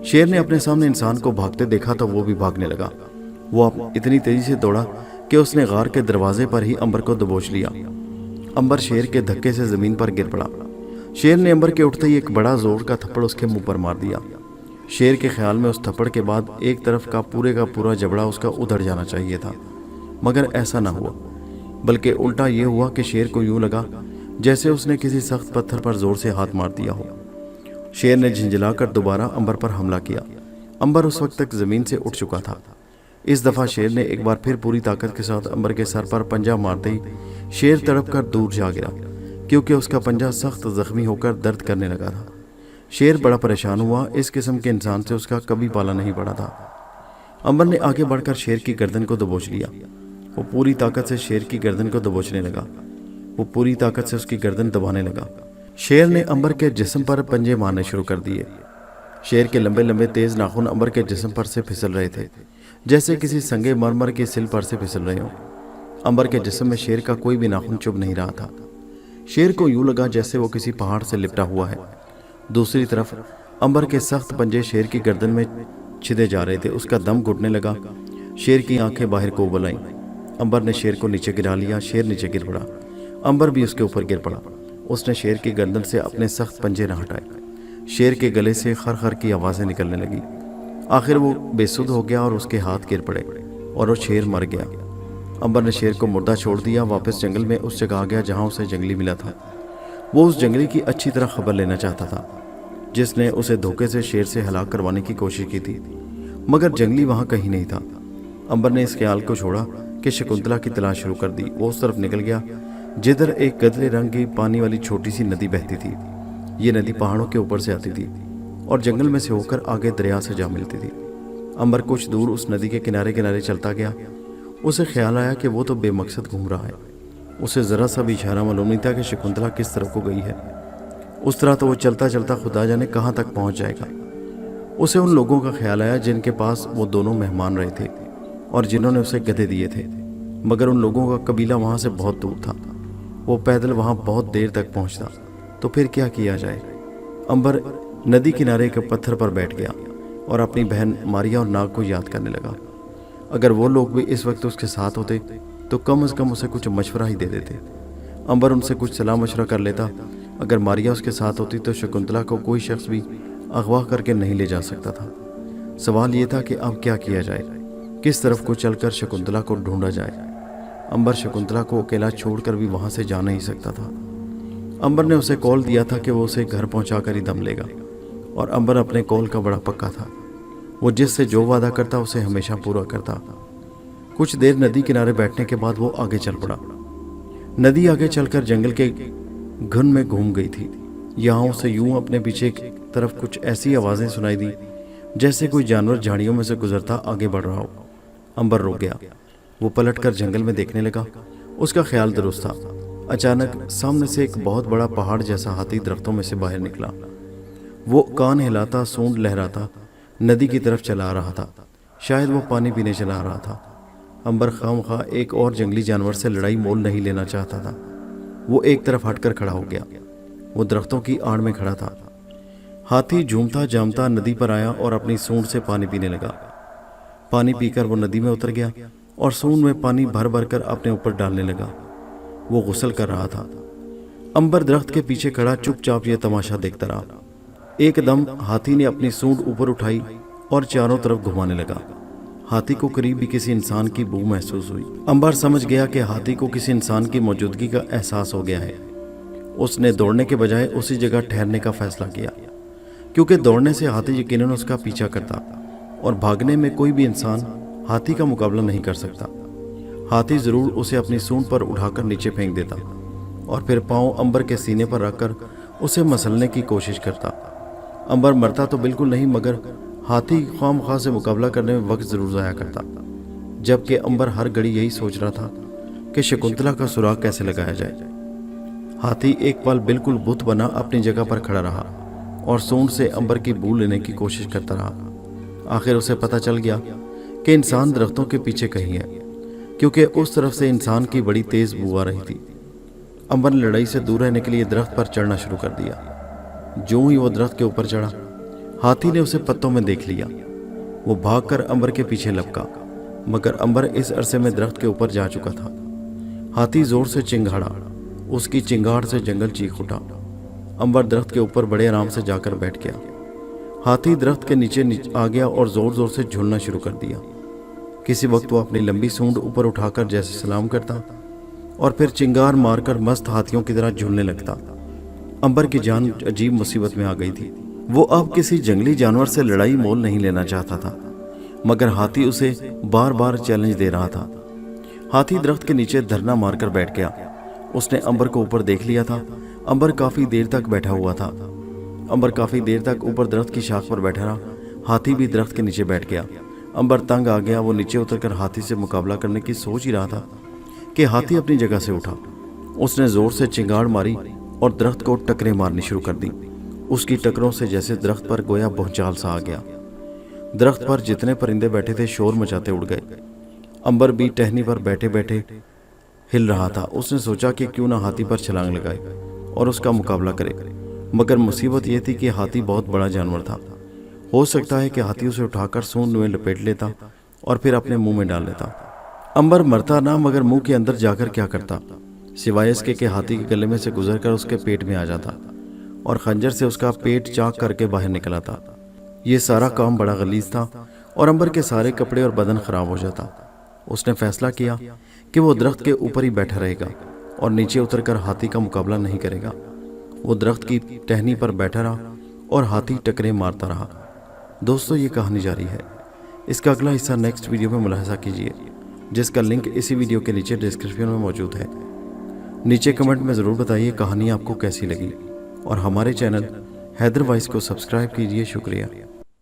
شیر نے اپنے سامنے انسان کو بھاگتے دیکھا تو وہ بھی بھاگنے لگا. وہ اتنی تیزی سے دوڑا کہ اس نے غار کے دروازے پر ہی امبر کو دبوچ لیا. امبر شیر کے دھکے سے زمین پر گر پڑا. شیر نے امبر کے اٹھتے ہی ایک بڑا زور کا تھپڑ اس کے منہ پر مار دیا. شیر کے خیال میں اس تھپڑ کے بعد ایک طرف کا پورا جبڑا اس کا ادھڑ جانا چاہیے تھا, مگر ایسا نہ ہوا, بلکہ الٹا یہ ہوا کہ شیر کو یوں لگا جیسے اس نے کسی سخت پتھر پر زور سے ہاتھ مار دیا ہو. شیر نے جھنجھلا کر دوبارہ امبر پر حملہ کیا. امبر اس وقت تک زمین سے اٹھ چکا تھا. اس دفعہ شیر نے ایک بار پھر پوری طاقت کے ساتھ امبر کے سر پر پنجہ مارتے ہی شیر تڑپ کر دور جا گرا, کیونکہ اس کا پنجہ سخت زخمی ہو کر درد کرنے لگا تھا. شیر بڑا پریشان ہوا. اس قسم کے انسان سے اس کا کبھی پالا نہیں پڑا تھا. امبر نے آگے بڑھ کر شیر کی گردن کو دبوچ لیا. وہ پوری طاقت سے شیر کی گردن کو دبوچنے لگا. وہ پوری طاقت سے اس کی گردن دبانے لگا. شیر نے امبر کے جسم پر پنجے مارنے شروع کر دیے. شیر کے لمبے لمبے تیز ناخن امبر کے جسم پر سے پھسل رہے تھے, جیسے کسی سنگے مرمر کی سل پر سے پھسل رہے ہوں. امبر کے جسم میں شیر کا کوئی بھی ناخن چبھ نہیں رہا تھا. شیر کو یوں لگا جیسے وہ کسی پہاڑ سے لپٹا ہوا ہے. دوسری طرف امبر کے سخت پنجے شیر کی گردن میں چھدے جا رہے تھے. اس کا دم گھٹنے لگا. شیر کی آنکھیں باہر کو ابل آئیں. امبر نے شیر کو نیچے گرا لیا. شیر نیچے گر پڑا. امبر بھی اس کے اوپر گر پڑا. اس نے شیر کی گردن سے اپنے سخت پنجے نہ ہٹائے. شیر کے گلے سے خر خر کی آوازیں نکلنے لگی. آخر وہ بے سدھ ہو گیا اور اس کے ہاتھ گر پڑے اور وہ شیر مر گیا. امبر نے شیر کو مردہ چھوڑ دیا. واپس جنگل میں اس جگہ آ گیا جہاں اسے جنگلی ملا تھا. وہ اس جنگلی کی اچھی طرح خبر لینا چاہتا تھا جس نے اسے دھوکے سے شیر سے ہلاک کروانے کی کوشش کی تھی, مگر جنگلی وہاں کہیں نہیں تھا. امبر نے اس خیال کو چھوڑا کہ شکنتلا کی تلاش شروع کر دی. وہ اس طرف نکل گیا جدھر ایک گدلے رنگ کی پانی والی چھوٹی سی ندی بہتی تھی. یہ ندی پہاڑوں کے اوپر سے آتی تھی اور جنگل میں سے ہو کر آگے دریا سے جا ملتی تھی. امبر کچھ دور اس ندی کے کنارے کنارے چلتا گیا. اسے خیال آیا کہ وہ تو بے مقصد گھوم رہا ہے. اسے ذرا سا بھی اشارہ معلوم نہیں تھا کہ شکنتلا کس طرف کو گئی ہے. اس طرح تو وہ چلتا چلتا خدا جانے کہاں تک پہنچ جائے گا. اسے ان لوگوں کا خیال آیا جن کے پاس وہ دونوں مہمان رہے تھے اور جنہوں نے اسے گدھے دیے تھے, مگر ان لوگوں کا قبیلہ وہاں سے بہت دور تھا. وہ پیدل وہاں بہت دیر تک پہنچتا تو پھر کیا کیا جائے. امبر ندی کنارے کے پتھر پر بیٹھ گیا اور اپنی بہن ماریا اور ناگ کو یاد کرنے لگا. اگر وہ لوگ بھی اس وقت اس کے ساتھ ہوتے تو کم از کم اسے کچھ مشورہ ہی دے دیتے. امبر ان سے کچھ صلاح مشورہ کر لیتا. اگر ماریا اس کے ساتھ ہوتی تو شکنتلا کو کوئی شخص بھی اغوا کر کے نہیں لے جا سکتا تھا. سوال یہ تھا کہ اب کیا کیا جائے, کس طرف کو چل کر شکنتلا کو ڈھونڈا جائے. امبر شکنتلا کو اکیلا چھوڑ کر بھی وہاں سے جا نہیں سکتا تھا. امبر نے اسے کال دیا تھا کہ وہ اسے گھر پہنچا کر ہی دم لے گا, اور امبر اپنے کال کا بڑا پکا تھا. وہ جس سے جو وعدہ کرتا اسے ہمیشہ پورا کرتا. کچھ دیر ندی کنارے بیٹھنے کے بعد وہ آگے چل پڑا. ندی آگے چل کر جنگل کے گھن میں گھوم گئی تھی. یہاں اسے یوں اپنے پیچھے کی طرف کچھ ایسی آوازیں سنائی دی جیسے کوئی جانور جھاڑیوں میں سے گزرتا آگے بڑھ رہا ہو. امبر رک گیا. وہ پلٹ کر جنگل میں دیکھنے لگا. اس کا خیال درست تھا. اچانک سامنے سے ایک بہت بڑا پہاڑ جیسا ہاتھی درختوں میں سے باہر نکلا۔ وہ کان ہلاتا، سونڈ لہراتا ندی کی طرف چلا رہا تھا۔ شاید وہ پانی پینے چلا رہا تھا۔ امبر خواہ ایک اور جنگلی جانور سے لڑائی مول نہیں لینا چاہتا تھا۔ وہ ایک طرف ہٹ کر کھڑا ہو گیا۔ وہ درختوں کی آڑ میں کھڑا تھا۔ ہاتھی جھومتا جامتا ندی پر آیا اور اپنی سونڈ سے پانی پینے لگا۔ پانی پی کر وہ ندی میں اتر گیا اور سونڈ میں پانی بھر بھر کر اپنے اوپر ڈالنے لگا۔ وہ غسل کر رہا تھا۔ امبر درخت کے پیچھے کھڑا چپ چاپ یہ تماشا دیکھتا رہا۔ ایک دم ہاتھی نے اپنی سونڈ اوپر اٹھائی اور چاروں طرف گھمانے لگا۔ ہاتھی کو قریب بھی کسی انسان کی بو محسوس ہوئی۔ امبر سمجھ گیا کہ ہاتھی کو کسی انسان کی موجودگی کا احساس ہو گیا ہے۔ اس نے دوڑنے کے بجائے اسی جگہ ٹھہرنے کا فیصلہ کیا، کیونکہ دوڑنے سے ہاتھی یقیناً اس کا پیچھا کرتا اور بھاگنے میں کوئی بھی انسان ہاتھی کا مقابلہ نہیں کر سکتا۔ ہاتھی ضرور اسے اپنی سونڈ پر اٹھا کر نیچے پھینک دیتا اور پھر پاؤں امبر کے سینے پر رکھ کر اسے مسلنے کی کوشش کرتا۔ امبر مرتا تو بالکل نہیں، مگر ہاتھی خواہ سے مقابلہ کرنے میں وقت ضرور ضائع کرتا، جبکہ امبر ہر گھڑی یہی سوچ رہا تھا کہ شکنتلا کا سراغ کیسے لگایا جائے۔ ہاتھی ایک پل بالکل بت بنا اپنی جگہ پر کھڑا رہا اور سونڈ سے امبر کی بو لینے کی کوشش کرتا رہا۔ آخر اسے پتہ چل گیا کہ انسان درختوں کے پیچھے کہیں ہے، کیونکہ اس طرف سے انسان کی بڑی تیز بو آ رہی تھی۔ امبر نے لڑائی سے دور رہنے کے لیے درخت پر چڑھنا شروع کر دیا۔ جو ہی وہ درخت کے اوپر چڑھا، ہاتھی نے اسے پتوں میں دیکھ لیا۔ وہ بھاگ کر امبر کے پیچھے لپکا، مگر امبر اس عرصے میں درخت کے اوپر جا چکا تھا۔ ہاتھی زور سے چنگھاڑا، اس کی چنگاڑ سے جنگل چیخ اٹھا۔ امبر درخت کے اوپر بڑے آرام سے جا کر بیٹھ گیا۔ ہاتھی درخت کے نیچے آ گیا اور زور زور سے جھولنا شروع کر دیا۔ کسی وقت وہ اپنی لمبی سونڈ اوپر اٹھا کر جیسے سلام کرتا اور پھر چنگار مار کر مست ہاتھیوں کی طرح جھولنے لگتا۔ امبر کی جان عجیب مصیبت میں آ گئی تھی۔ وہ اب کسی جنگلی جانور سے لڑائی مول نہیں لینا چاہتا تھا، مگر ہاتھی اسے بار بار چیلنج دے رہا تھا۔ ہاتھی درخت کے نیچے دھرنا مار کر بیٹھ گیا۔ اس نے امبر کو اوپر دیکھ لیا تھا۔ امبر کافی دیر تک بیٹھا ہوا تھا۔ امبر کافی دیر تک اوپر درخت کی شاخ پر بیٹھا رہا۔ ہاتھی بھی درخت کے نیچے بیٹھ گیا۔ امبر تنگ آ گیا۔ وہ نیچے اتر کر ہاتھی سے مقابلہ کرنے کی سوچ ہی رہا تھا کہ ہاتھی اپنی جگہ سے اٹھا۔ اس نے زور سے چنگاڑ ماری اور درخت کو ٹکریں مارنی شروع کر دی۔ اس کی ٹکروں سے جیسے درخت پر گویا بھونچال سا آ گیا۔ درخت پر جتنے پرندے بیٹھے تھے شور مچاتے اڑ گئے۔ امبر بھی ٹہنی پر بیٹھے بیٹھے ہل رہا تھا۔ اس نے سوچا کہ کیوں نہ ہاتھی پر چھلانگ لگائے اور اس کا مقابلہ کرے، مگر مصیبت یہ تھی کہ ہاتھی بہت بڑا جانور تھا۔ ہو سکتا ہے کہ ہاتھی اسے اٹھا کر سونڈ میں لپیٹ لیتا اور پھر اپنے منہ میں ڈال لیتا۔ امبر مرتا نہ، مگر منہ کے اندر جا کر کیا کرتا، سوائے اس کے کہ ہاتھی کے گلے میں سے گزر کر اس کے پیٹ میں آ جاتا اور خنجر سے اس کا پیٹ چاک کر کے باہر نکل آتا۔ یہ سارا کام بڑا غلیظ تھا اور امبر کے سارے کپڑے اور بدن خراب ہو جاتا۔ اس نے فیصلہ کیا کہ وہ درخت کے اوپر ہی بیٹھا رہے گا اور نیچے اتر کر ہاتھی کا مقابلہ نہیں کرے گا۔ وہ درخت کی ٹہنی پر بیٹھا رہا اور ہاتھی ٹکریں مارتا رہا۔ دوستو، یہ کہانی جاری ہے۔ اس کا اگلا حصہ نیکسٹ ویڈیو میں ملاحظہ کیجیے، جس کا لنک اسی ویڈیو کے نیچے ڈسکرپشن میں موجود ہے۔ نیچے کمنٹ میں ضرور بتائیے کہانی آپ کو کیسی لگی، اور ہمارے چینل حیدر وائس کو سبسکرائب کیجیے۔ شکریہ۔